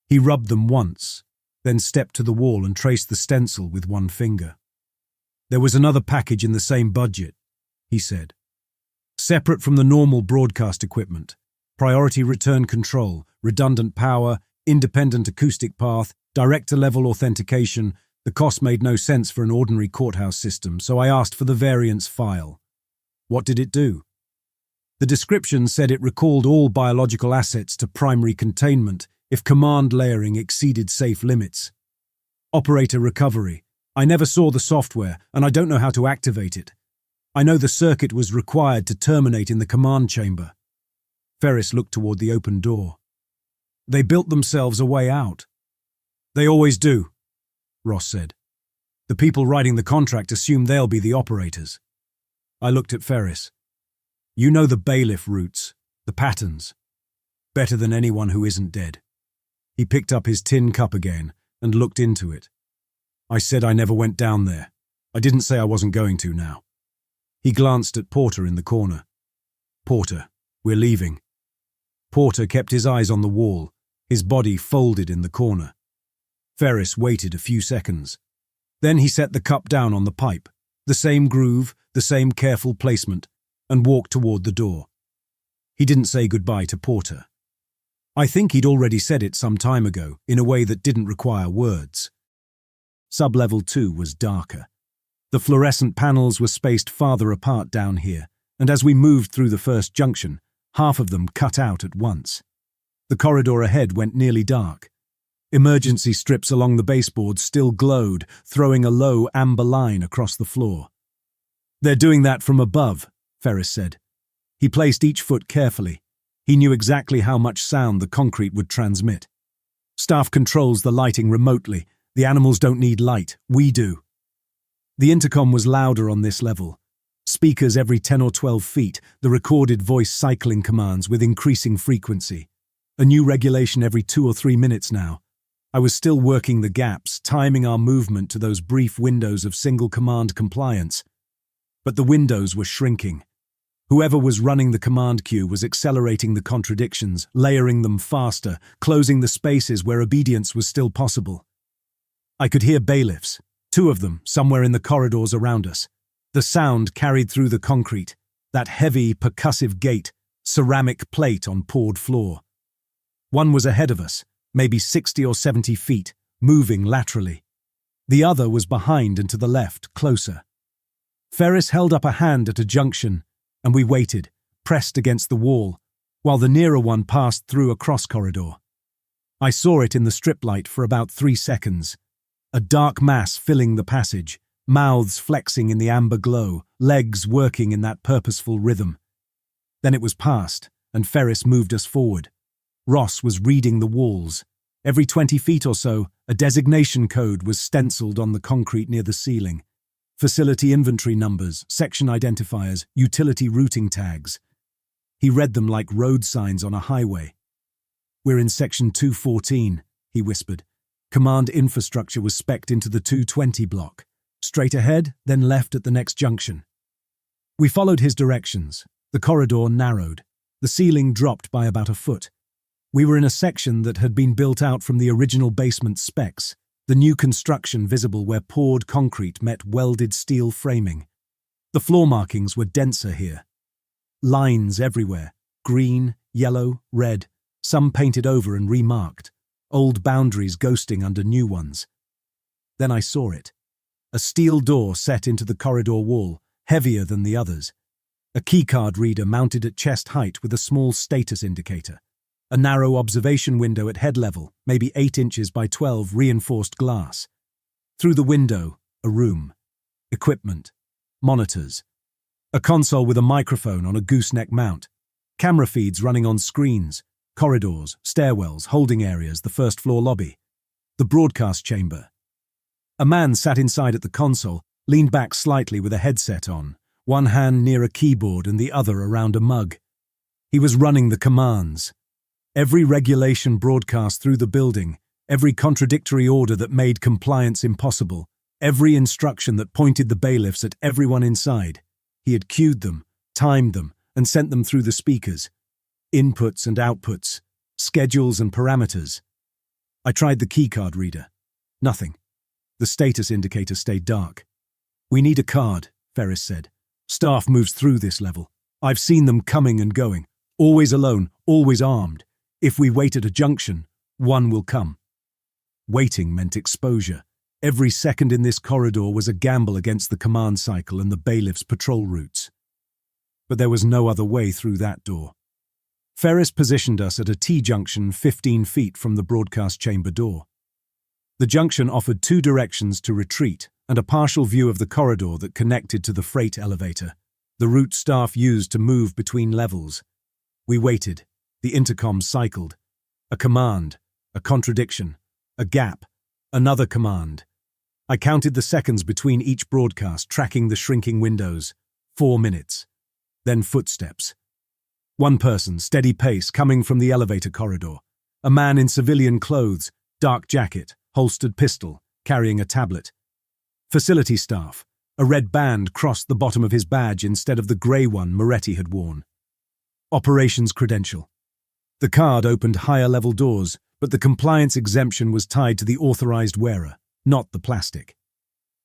He rubbed them once, then stepped to the wall and traced the stencil with one finger. "There was another package in the same budget," he said. "Separate from the normal broadcast equipment. Priority return control, redundant power, independent acoustic path, director-level authentication. The cost made no sense for an ordinary courthouse system, so I asked for the variance file." "What did it do?" "The description said it recalled all biological assets to primary containment if command layering exceeded safe limits. Operator recovery. I never saw the software, and I don't know how to activate it. I know the circuit was required to terminate in the command chamber." Ferris looked toward the open door. They built themselves a way out. They always do, Ross said. The people writing the contract assume they'll be the operators. I looked at Ferris. You know the bailiff routes, the patterns. Better than anyone who isn't dead. He picked up his tin cup again and looked into it. I said I never went down there. I didn't say I wasn't going to now. He glanced at Porter in the corner. Porter, we're leaving. Porter kept his eyes on the wall, his body folded in the corner. Ferris waited a few seconds. Then he set the cup down on the pipe, the same groove, the same careful placement, and walked toward the door. He didn't say goodbye to Porter. I think he'd already said it some time ago, in a way that didn't require words. Sublevel 2 was darker. The fluorescent panels were spaced farther apart down here, and as we moved through the first junction, half of them cut out at once. The corridor ahead went nearly dark. Emergency strips along the baseboards still glowed, throwing a low amber line across the floor. They're doing that from above, Ferris said. He placed each foot carefully. He knew exactly how much sound the concrete would transmit. Staff controls the lighting remotely. The animals don't need light, we do. The intercom was louder on this level. Speakers every 10 or 12 feet, the recorded voice cycling commands with increasing frequency. A new regulation every 2 or 3 minutes now. I was still working the gaps, timing our movement to those brief windows of single command compliance. But the windows were shrinking. Whoever was running the command queue was accelerating the contradictions, layering them faster, closing the spaces where obedience was still possible. I could hear bailiffs, 2 of them, somewhere in the corridors around us. The sound carried through the concrete, that heavy, percussive gate, ceramic plate on poured floor. One was ahead of us, maybe 60 or 70 feet, moving laterally. The other was behind and to the left, closer. Ferris held up a hand at a junction, and we waited, pressed against the wall, while the nearer one passed through a cross-corridor. I saw it in the strip light for about 3 seconds. A dark mass filling the passage, mouths flexing in the amber glow, legs working in that purposeful rhythm. Then it was past, and Ferris moved us forward. Ross was reading the walls. Every 20 feet or so, a designation code was stenciled on the concrete near the ceiling. Facility inventory numbers, section identifiers, utility routing tags. He read them like road signs on a highway. We're in section 214, he whispered. Command infrastructure was spec'd into the 220 block. Straight ahead, then left at the next junction. We followed his directions. The corridor narrowed. The ceiling dropped by about a foot. We were in a section that had been built out from the original basement specs, the new construction visible where poured concrete met welded steel framing. The floor markings were denser here. Lines everywhere, green, yellow, red, some painted over and remarked, old boundaries ghosting under new ones. Then I saw it. A steel door set into the corridor wall, heavier than the others. A keycard reader mounted at chest height with a small status indicator. A narrow observation window at head level, maybe 8 inches by 12 reinforced glass. Through the window, a room. Equipment. Monitors. A console with a microphone on a gooseneck mount. Camera feeds running on screens. Corridors, stairwells, holding areas, the first floor lobby. The broadcast chamber. A man sat inside at the console, leaned back slightly with a headset on, one hand near a keyboard and the other around a mug. He was running the commands. Every regulation broadcast through the building, every contradictory order that made compliance impossible, every instruction that pointed the bailiffs at everyone inside. He had cued them, timed them, and sent them through the speakers. Inputs and outputs, schedules and parameters. I tried the keycard reader. Nothing. The status indicator stayed dark. We need a card, Ferris said. Staff moves through this level. I've seen them coming and going. Always alone, always armed. If we wait at a junction, one will come. Waiting meant exposure. Every second in this corridor was a gamble against the command cycle and the bailiff's patrol routes. But there was no other way through that door. Ferris positioned us at a T-junction 15 feet from the broadcast chamber door. The junction offered 2 directions to retreat and a partial view of the corridor that connected to the freight elevator, the route staff used to move between levels. We waited, The intercom cycled. A command, a contradiction, a gap, another command. I counted the seconds between each broadcast, tracking the shrinking windows. 4 minutes. Then footsteps. One person, steady pace, coming from the elevator corridor. A man in civilian clothes, dark jacket, holstered pistol, carrying a tablet. Facility staff. A red band crossed the bottom of his badge instead of the grey one Moretti had worn. Operations credential. The card opened higher-level doors, but the compliance exemption was tied to the authorized wearer, not the plastic.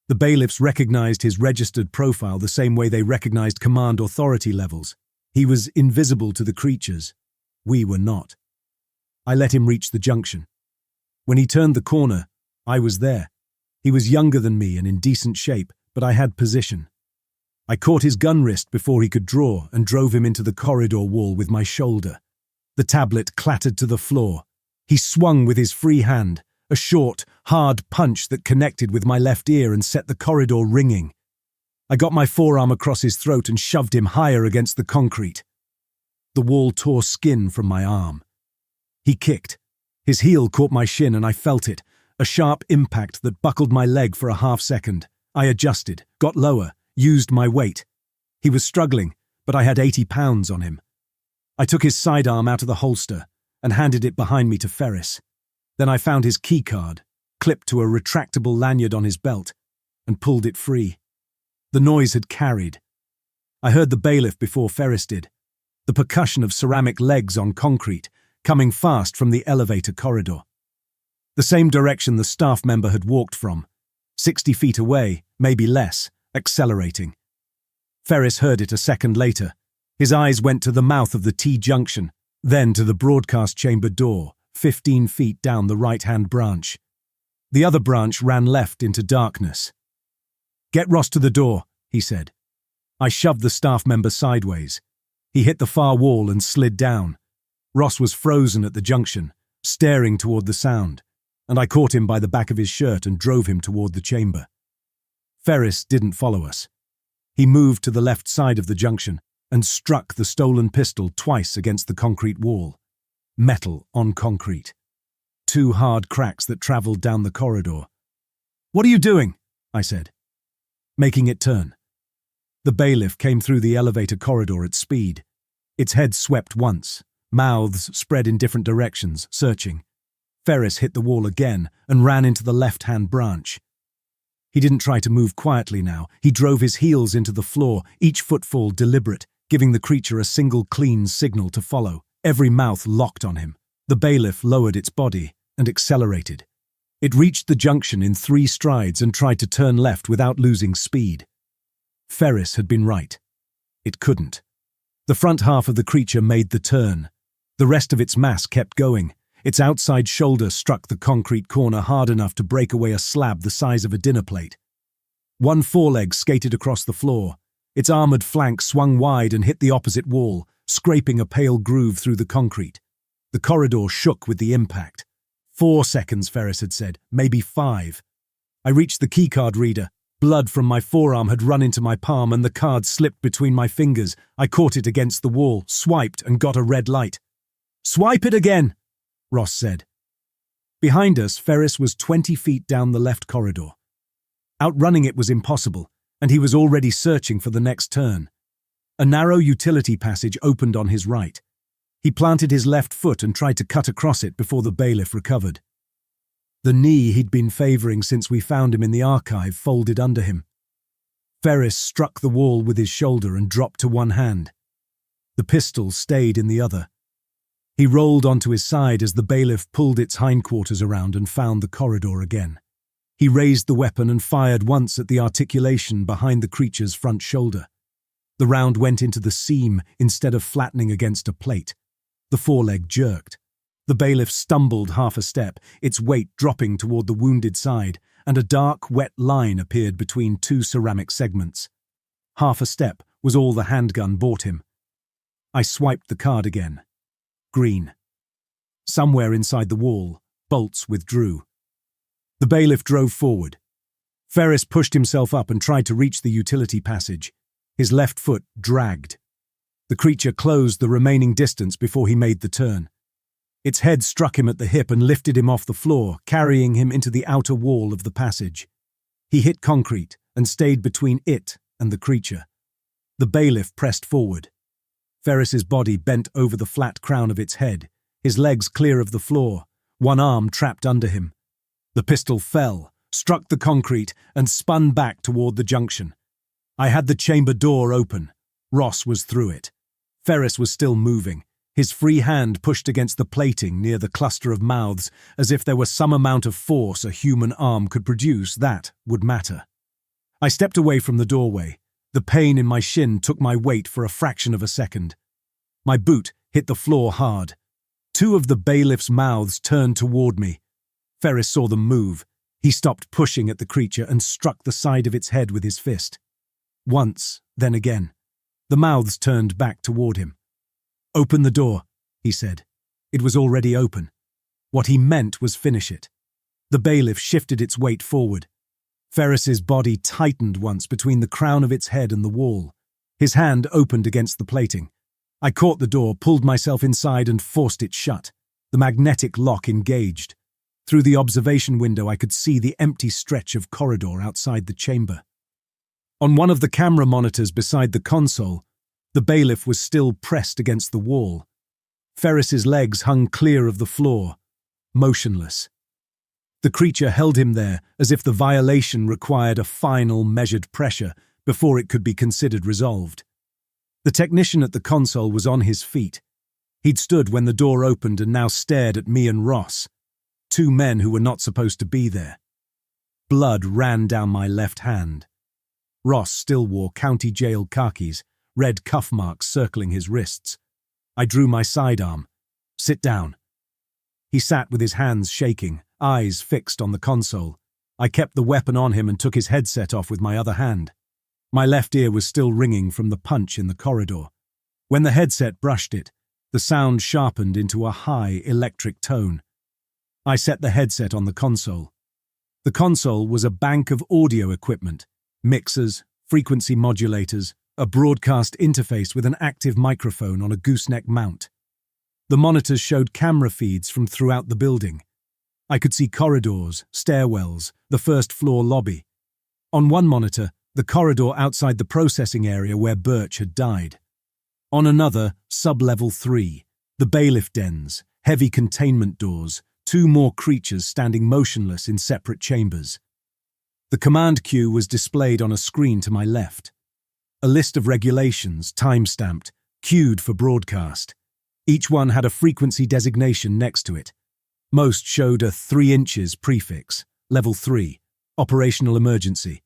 The bailiffs recognized his registered profile the same way they recognized command authority levels. He was invisible to the creatures. We were not. I let him reach the junction. When he turned the corner, I was there. He was younger than me and in decent shape, but I had position. I caught his gun wrist before he could draw and drove him into the corridor wall with my shoulder. The tablet clattered to the floor. He swung with his free hand, a short, hard punch that connected with my left ear and set the corridor ringing. I got my forearm across his throat and shoved him higher against the concrete. The wall tore skin from my arm. He kicked. His heel caught my shin and I felt it, a sharp impact that buckled my leg for a half-second. I adjusted, got lower, used my weight. He was struggling, but I had 80 pounds on him. I took his sidearm out of the holster and handed it behind me to Ferris. Then I found his keycard, clipped to a retractable lanyard on his belt, and pulled it free. The noise had carried. I heard the bailiff before Ferris did, the percussion of ceramic legs on concrete, coming fast from the elevator corridor. The same direction the staff member had walked from, 60 feet away, maybe less, accelerating. Ferris heard it a second later. His eyes went to the mouth of the T-junction, then to the broadcast chamber door, 15 feet down the right-hand branch. The other branch ran left into darkness. "Get Ross to the door," he said. I shoved the staff member sideways. He hit the far wall and slid down. Ross was frozen at the junction, staring toward the sound, and I caught him by the back of his shirt and drove him toward the chamber. Ferris didn't follow us. He moved to the left side of the junction and struck the stolen pistol twice against the concrete wall. Metal on concrete. 2 hard cracks that traveled down the corridor. "What are you doing?" I said. "Making it turn." The bailiff came through the elevator corridor at speed. Its head swept once, mouths spread in different directions, searching. Ferris hit the wall again and ran into the left-hand branch. He didn't try to move quietly now. He drove his heels into the floor, each footfall deliberate, giving the creature a single clean signal to follow, every mouth locked on him. The bailiff lowered its body and accelerated. It reached the junction in 3 strides and tried to turn left without losing speed. Ferris had been right. It couldn't. The front half of the creature made the turn. The rest of its mass kept going. Its outside shoulder struck the concrete corner hard enough to break away a slab the size of a dinner plate. One foreleg skated across the floor. Its armored flank swung wide and hit the opposite wall, scraping a pale groove through the concrete. The corridor shook with the impact. 4 seconds, Ferris had said, maybe 5. I reached the keycard reader. Blood from my forearm had run into my palm and the card slipped between my fingers. I caught it against the wall, swiped, and got a red light. "Swipe it again," Ross said. Behind us, Ferris was 20 feet down the left corridor. Outrunning it was impossible, and he was already searching for the next turn. A narrow utility passage opened on his right. He planted his left foot and tried to cut across it before the bailiff recovered. The knee he'd been favoring since we found him in the archive folded under him. Ferris struck the wall with his shoulder and dropped to one hand. The pistol stayed in the other. He rolled onto his side as the bailiff pulled its hindquarters around and found the corridor again. He raised the weapon and fired once at the articulation behind the creature's front shoulder. The round went into the seam instead of flattening against a plate. The foreleg jerked. The bailiff stumbled half a step, its weight dropping toward the wounded side, and a dark, wet line appeared between 2 ceramic segments. Half a step was all the handgun bought him. I swiped the card again. Green. Somewhere inside the wall, bolts withdrew. The bailiff drove forward. Ferris pushed himself up and tried to reach the utility passage. His left foot dragged. The creature closed the remaining distance before he made the turn. Its head struck him at the hip and lifted him off the floor, carrying him into the outer wall of the passage. He hit concrete and stayed between it and the creature. The bailiff pressed forward. Ferris's body bent over the flat crown of its head, his legs clear of the floor, one arm trapped under him. The pistol fell, struck the concrete, and spun back toward the junction. I had the chamber door open. Ross was through it. Ferris was still moving, his free hand pushed against the plating near the cluster of mouths, as if there were some amount of force a human arm could produce that would matter. I stepped away from the doorway. The pain in my shin took my weight for a fraction of a second. My boot hit the floor hard. Two of the bailiff's mouths turned toward me. Ferris saw them move. He stopped pushing at the creature and struck the side of its head with his fist. Once, then again. The mouths turned back toward him. "Open the door," he said. It was already open. What he meant was finish it. The bailiff shifted its weight forward. Ferris's body tightened once between the crown of its head and the wall. His hand opened against the plating. I caught the door, pulled myself inside and forced it shut. The magnetic lock engaged. Through the observation window I could see the empty stretch of corridor outside the chamber. On one of the camera monitors beside the console, the bailiff was still pressed against the wall. Ferris's legs hung clear of the floor, motionless. The creature held him there as if the violation required a final measured pressure before it could be considered resolved. The technician at the console was on his feet. He'd stood when the door opened and now stared at me and Ross, two men who were not supposed to be there. Blood ran down my left hand. Ross still wore county jail khakis, red cuff marks circling his wrists. I drew my sidearm. "Sit down." He sat with his hands shaking, eyes fixed on the console. I kept the weapon on him and took his headset off with my other hand. My left ear was still ringing from the punch in the corridor. When the headset brushed it, the sound sharpened into a high electric tone. I set the headset on the console. The console was a bank of audio equipment, mixers, frequency modulators, a broadcast interface with an active microphone on a gooseneck mount. The monitors showed camera feeds from throughout the building. I could see corridors, stairwells, the first-floor lobby. On one monitor, the corridor outside the processing area where Birch had died. On another, sub-level 3, the bailiff dens, heavy containment doors, two more creatures standing motionless in separate chambers. The command queue was displayed on a screen to my left. A list of regulations, time-stamped, queued for broadcast. Each one had a frequency designation next to it. Most showed a 3 inches prefix, level 3, operational emergency.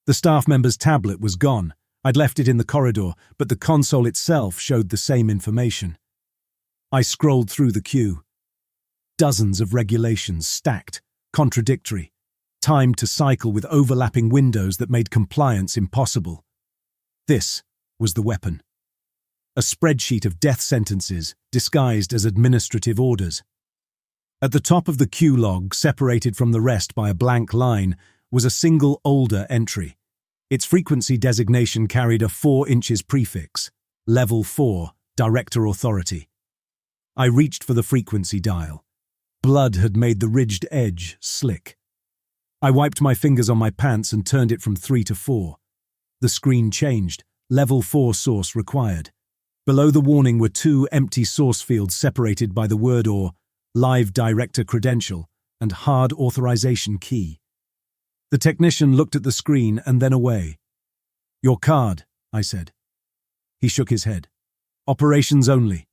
The staff member's tablet was gone. I'd left it in the corridor, but the console itself showed the same information. I scrolled through the queue. Dozens of regulations stacked, contradictory, timed to cycle with overlapping windows that made compliance impossible. This was the weapon. A spreadsheet of death sentences disguised as administrative orders. At the top of the queue log, separated from the rest by a blank line, was a single older entry. Its frequency designation carried a 4 inches prefix, level 4, director authority. I reached for the frequency dial. Blood had made the ridged edge slick. I wiped my fingers on my pants and turned it from 3 to 4. The screen changed, level 4 source required. Below the warning were 2 empty source fields separated by the word or live director credential and hard authorization key. The technician looked at the screen and then away. "Your card," I said. He shook his head. "Operations only."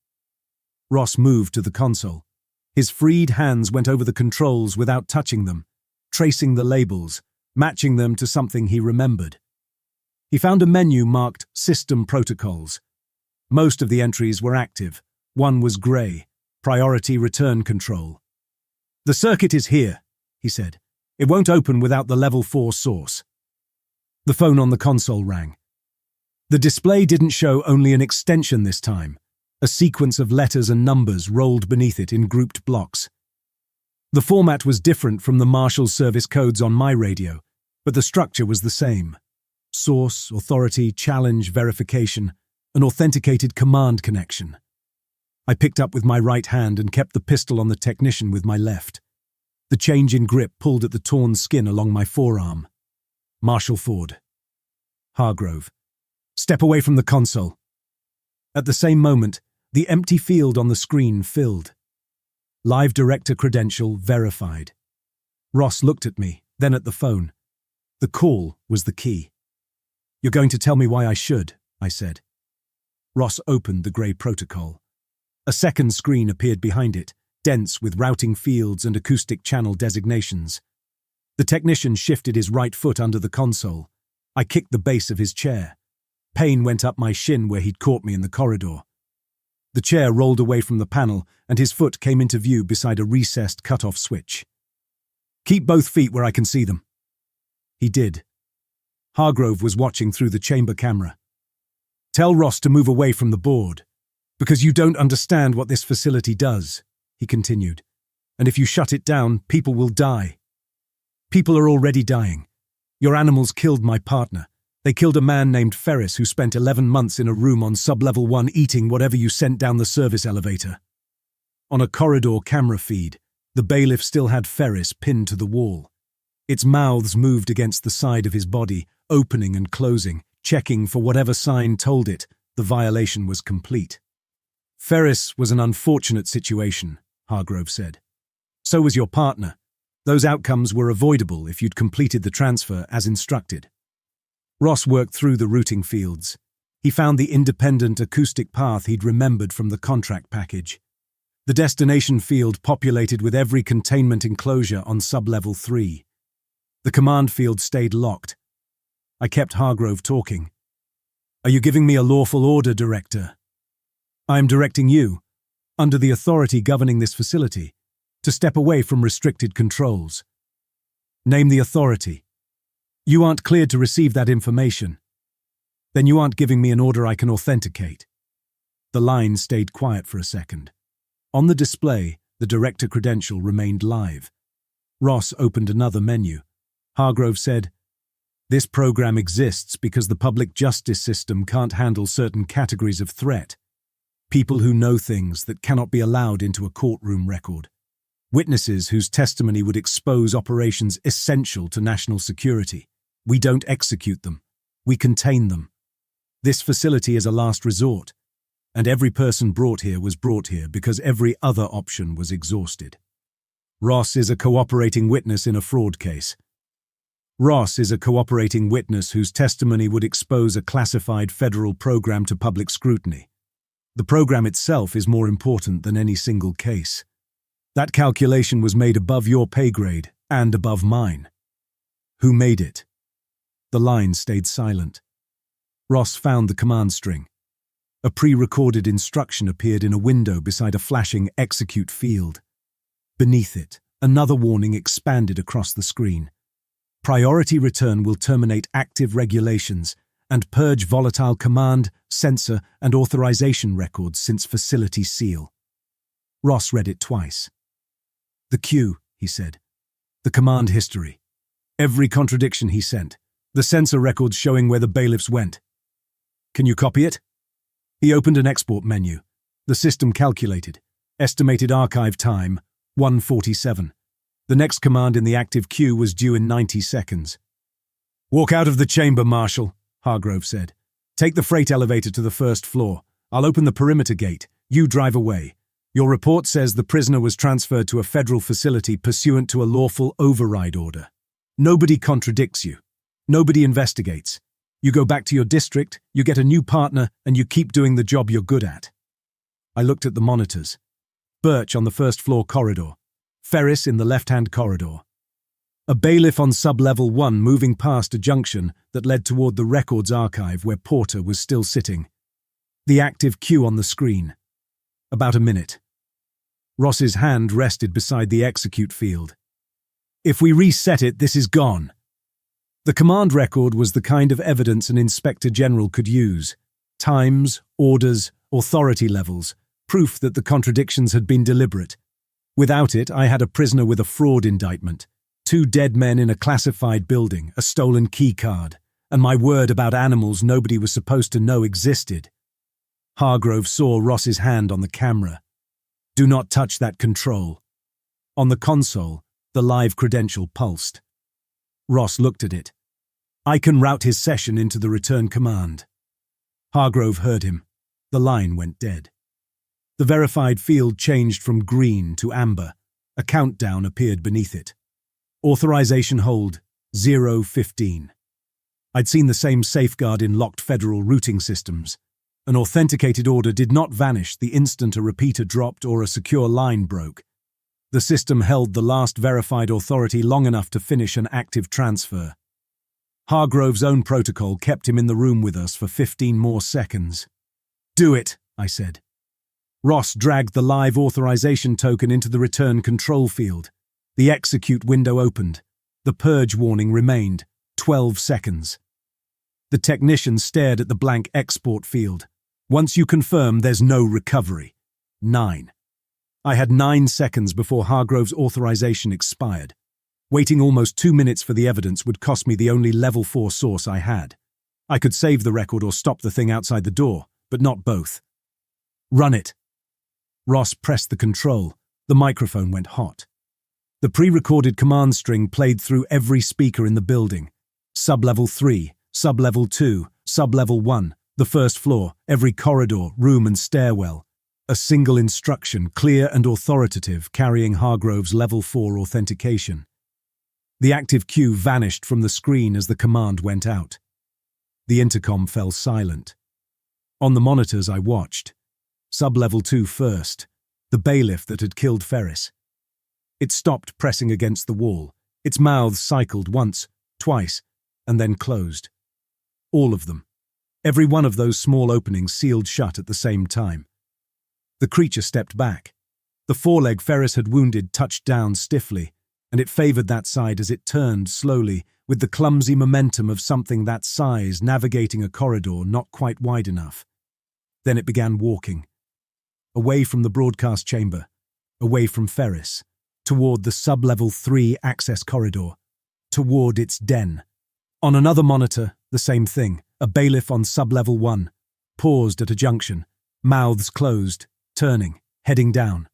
Ross moved to the console. His freed hands went over the controls without touching them, tracing the labels, matching them to something he remembered. He found a menu marked System Protocols. Most of the entries were active. One was grey, Priority Return Control. "The circuit is here," he said. "It won't open without the level 4 source." The phone on the console rang. The display didn't show only an extension this time. A sequence of letters and numbers rolled beneath it in grouped blocks. The format was different from the Marshal service codes on my radio, but the structure was the same. Source, authority, challenge, verification, an authenticated command connection. I picked up with my right hand and kept the pistol on the technician with my left. The change in grip pulled at the torn skin along my forearm. Marshal Ford. Hargrove. Step away from the console. At the same moment, the empty field on the screen filled. Live director credential verified. Ross looked at me, then at the phone. The call was the key. "You're going to tell me why I should," I said. Ross opened the grey protocol. A second screen appeared behind it, dense with routing fields and acoustic channel designations. The technician shifted his right foot under the console. I kicked the base of his chair. Pain went up my shin where he'd caught me in the corridor. The chair rolled away from the panel, and his foot came into view beside a recessed cut-off switch. "Keep both feet where I can see them." He did. Hargrove was watching through the chamber camera. "Tell Ross to move away from the board, because you don't understand what this facility does," he continued. "And if you shut it down, people will die. People are already dying. Your animals killed my partner. They killed a man named Ferris who spent 11 months in a room on sublevel 1 eating whatever you sent down the service elevator." On a corridor camera feed, the bailiff still had Ferris pinned to the wall. Its mouths moved against the side of his body, opening and closing, checking for whatever sign told it the violation was complete. "Ferris was an unfortunate situation," Hargrove said. "So was your partner. Those outcomes were avoidable if you'd completed the transfer as instructed." Ross worked through the routing fields. He found the independent acoustic path he'd remembered from the contract package. The destination field populated with every containment enclosure on sublevel 3. The command field stayed locked. I kept Hargrove talking. "Are you giving me a lawful order, Director?" "I am directing you, under the authority governing this facility, to step away from restricted controls." "Name the authority." "You aren't cleared to receive that information." "Then you aren't giving me an order I can authenticate." The line stayed quiet for a second. On the display, the director credential remained live. Ross opened another menu. Hargrove said, "This program exists because the public justice system can't handle certain categories of threat. People who know things that cannot be allowed into a courtroom record. Witnesses whose testimony would expose operations essential to national security. We don't execute them. We contain them. This facility is a last resort, and every person brought here was brought here because every other option was exhausted. Ross is a cooperating witness in a fraud case. Ross is a cooperating witness whose testimony would expose a classified federal program to public scrutiny. The program itself is more important than any single case. That calculation was made above your pay grade and above mine. Who made it?" The line stayed silent. Ross found the command string. A pre-recorded instruction appeared in a window beside a flashing execute field. Beneath it, another warning expanded across the screen. "Priority return will terminate active regulations and purge volatile command, sensor, and authorization records since facility seal." Ross read it twice. "The queue," he said. "The command history. Every contradiction he sent. The sensor records showing where the bailiffs went. Can you copy it?" He opened an export menu. The system calculated. Estimated archive time, 1:47. The next command in the active queue was due in 90 seconds. "Walk out of the chamber, Marshal," Hargrove said. "Take the freight elevator to the first floor. I'll open the perimeter gate. You drive away. Your report says the prisoner was transferred to a federal facility pursuant to a lawful override order. Nobody contradicts you. Nobody investigates. You go back to your district, you get a new partner, and you keep doing the job you're good at." I looked at the monitors. Birch on the first-floor corridor. Ferris in the left-hand corridor. A bailiff on sublevel 1 moving past a junction that led toward the records archive where Porter was still sitting. The active queue on the screen. About a minute. Ross's hand rested beside the execute field. "If we reset it, this is gone." The command record was the kind of evidence an inspector general could use. Times, orders, authority levels, proof that the contradictions had been deliberate. Without it, I had a prisoner with a fraud indictment, 2 dead men in a classified building, a stolen key card, and my word about animals nobody was supposed to know existed. Hargrove saw Ross's hand on the camera. "Do not touch that control." On the console, the live credential pulsed. Ross looked at it. "I can route his session into the return command." Hargrove heard him. The line went dead. The verified field changed from green to amber. A countdown appeared beneath it. Authorization hold 015. I'd seen the same safeguard in locked federal routing systems. An authenticated order did not vanish the instant a repeater dropped or a secure line broke. The system held the last verified authority long enough to finish an active transfer. Hargrove's own protocol kept him in the room with us for 15 more seconds. "Do it," I said. Ross dragged the live authorization token into the return control field. The execute window opened. The purge warning remained. 12 seconds. The technician stared at the blank export field. "Once you confirm, there's no recovery." 9. I had 9 seconds before Hargrove's authorization expired. Waiting almost 2 minutes for the evidence would cost me the only level 4 source I had. I could save the record or stop the thing outside the door, but not both. "Run it." Ross pressed the control. The microphone went hot. The pre-recorded command string played through every speaker in the building. Sublevel 3, Sublevel 2, Sublevel 1, the first floor, every corridor, room and stairwell. A single instruction, clear and authoritative, carrying Hargrove's Level 4 authentication. The active queue vanished from the screen as the command went out. The intercom fell silent. On the monitors I watched. Sublevel 2 first, the bailiff that had killed Ferris. It stopped pressing against the wall. Its mouth cycled once, twice, and then closed. All of them. Every one of those small openings sealed shut at the same time. The creature stepped back. The foreleg Ferris had wounded touched down stiffly, and it favored that side as it turned slowly, with the clumsy momentum of something that size navigating a corridor not quite wide enough. Then it began walking. Away from the broadcast chamber, away from Ferris, toward the Sublevel 3 access corridor, toward its den. On another monitor, the same thing, a bailiff on Sublevel 1, paused at a junction, mouths closed, turning, heading down.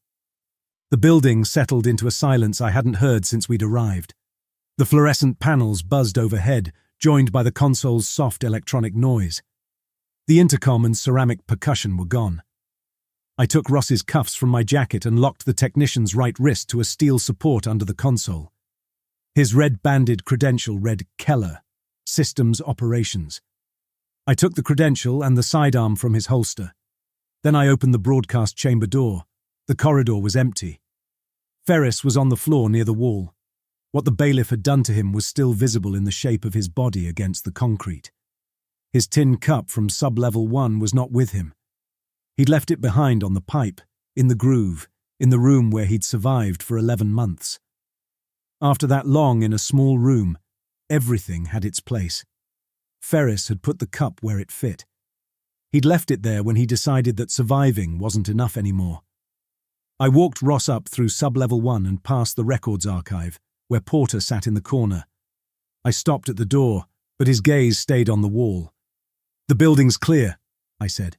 The building settled into a silence I hadn't heard since we'd arrived. The fluorescent panels buzzed overhead, joined by the console's soft electronic noise. The intercom and ceramic percussion were gone. I took Ross's cuffs from my jacket and locked the technician's right wrist to a steel support under the console. His red-banded credential read Keller, Systems Operations. I took the credential and the sidearm from his holster. Then I opened the broadcast chamber door. The corridor was empty. Ferris was on the floor near the wall. What the bailiff had done to him was still visible in the shape of his body against the concrete. His tin cup from Sublevel 1 was not with him. He'd left it behind on the pipe, in the groove, in the room where he'd survived for 11 months. After that long in a small room, everything had its place. Ferris had put the cup where it fit. He'd left it there when he decided that surviving wasn't enough anymore. I walked Ross up through Sublevel 1 and past the records archive, where Porter sat in the corner. I stopped at the door, but his gaze stayed on the wall. "The building's clear," I said.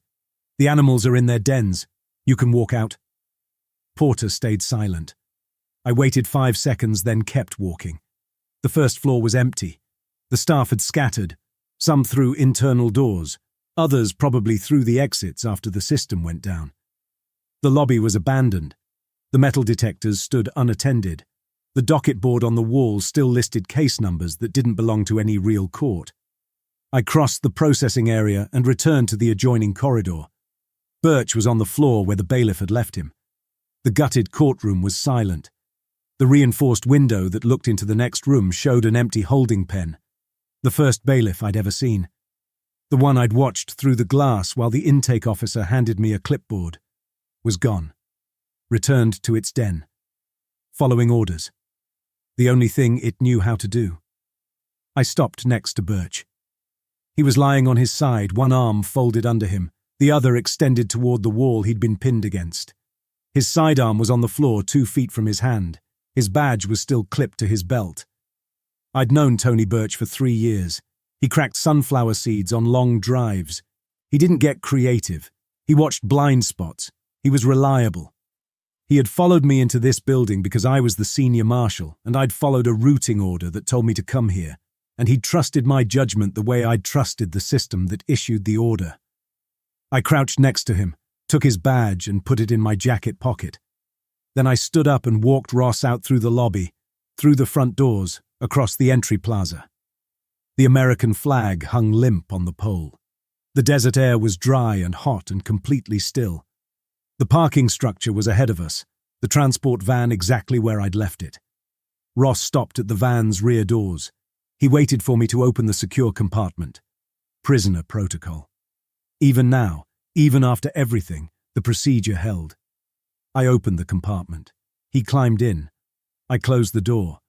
"The animals are in their dens. You can walk out." Porter stayed silent. I waited 5 seconds, then kept walking. The first floor was empty. The staff had scattered, some through internal doors, others probably through the exits after the system went down. The lobby was abandoned. The metal detectors stood unattended. The docket board on the wall still listed case numbers that didn't belong to any real court. I crossed the processing area and returned to the adjoining corridor. Birch was on the floor where the bailiff had left him. The gutted courtroom was silent. The reinforced window that looked into the next room showed an empty holding pen. The first bailiff I'd ever seen. The one I'd watched through the glass while the intake officer handed me a clipboard. Was gone. Returned to its den. Following orders. The only thing it knew how to do. I stopped next to Birch. He was lying on his side, one arm folded under him, the other extended toward the wall he'd been pinned against. His sidearm was on the floor 2 feet from his hand. His badge was still clipped to his belt. I'd known Tony Birch for 3 years. He cracked sunflower seeds on long drives. He didn't get creative. He watched blind spots. He was reliable. He had followed me into this building because I was the senior marshal, and I'd followed a routing order that told me to come here, and he'd trusted my judgment the way I'd trusted the system that issued the order. I crouched next to him, took his badge and put it in my jacket pocket. Then I stood up and walked Ross out through the lobby, through the front doors, across the entry plaza. The American flag hung limp on the pole. The desert air was dry and hot and completely still. The parking structure was ahead of us, the transport van exactly where I'd left it. Ross stopped at the van's rear doors. He waited for me to open the secure compartment. Prisoner protocol. Even now, even after everything, the procedure held. I opened the compartment. He climbed in. I closed the door.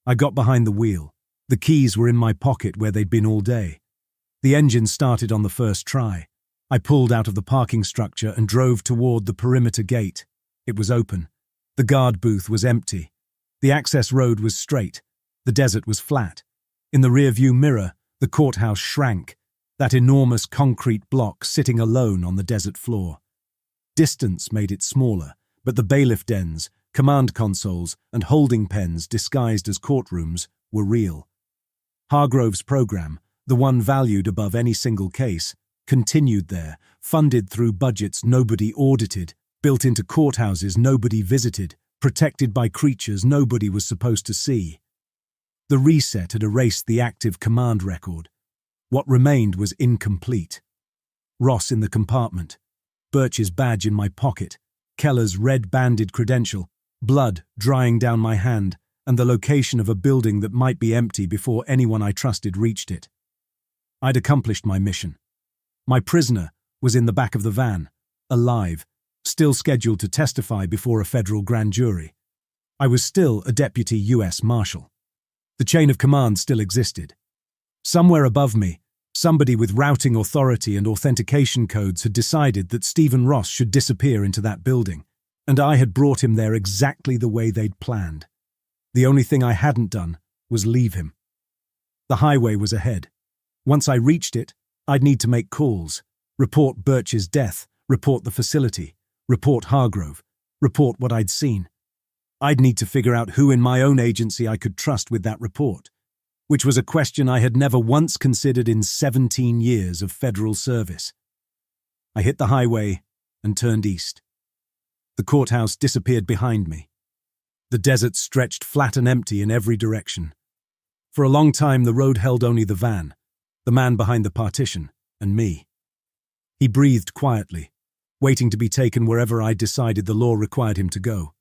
I got behind the wheel. The keys were in my pocket where they'd been all day. The engine started on the first try. I pulled out of the parking structure and drove toward the perimeter gate. It was open. The guard booth was empty. The access road was straight. The desert was flat. In the rearview mirror, the courthouse shrank, that enormous concrete block sitting alone on the desert floor. Distance made it smaller, but the bailiff dens, command consoles, and holding pens disguised as courtrooms were real. Hargrove's program, the one valued above any single case, continued there, funded through budgets nobody audited, built into courthouses nobody visited, protected by creatures nobody was supposed to see. The reset had erased the active command record. What remained was incomplete. Ross in the compartment, Birch's badge in my pocket, Keller's red-banded credential, blood drying down my hand, and the location of a building that might be empty before anyone I trusted reached it. I'd accomplished my mission. My prisoner was in the back of the van, alive, still scheduled to testify before a federal grand jury. I was still a deputy U.S. Marshal. The chain of command still existed. Somewhere above me, somebody with routing authority and authentication codes had decided that Stephen Ross should disappear into that building, and I had brought him there exactly the way they'd planned. The only thing I hadn't done was leave him. The highway was ahead. Once I reached it, I'd need to make calls, report Birch's death, report the facility, report Hargrove, report what I'd seen. I'd need to figure out who in my own agency I could trust with that report, which was a question I had never once considered in 17 years of federal service. I hit the highway and turned east. The courthouse disappeared behind me. The desert stretched flat and empty in every direction. For a long time, the road held only the van, the man behind the partition, and me. He breathed quietly, waiting to be taken wherever I decided the law required him to go.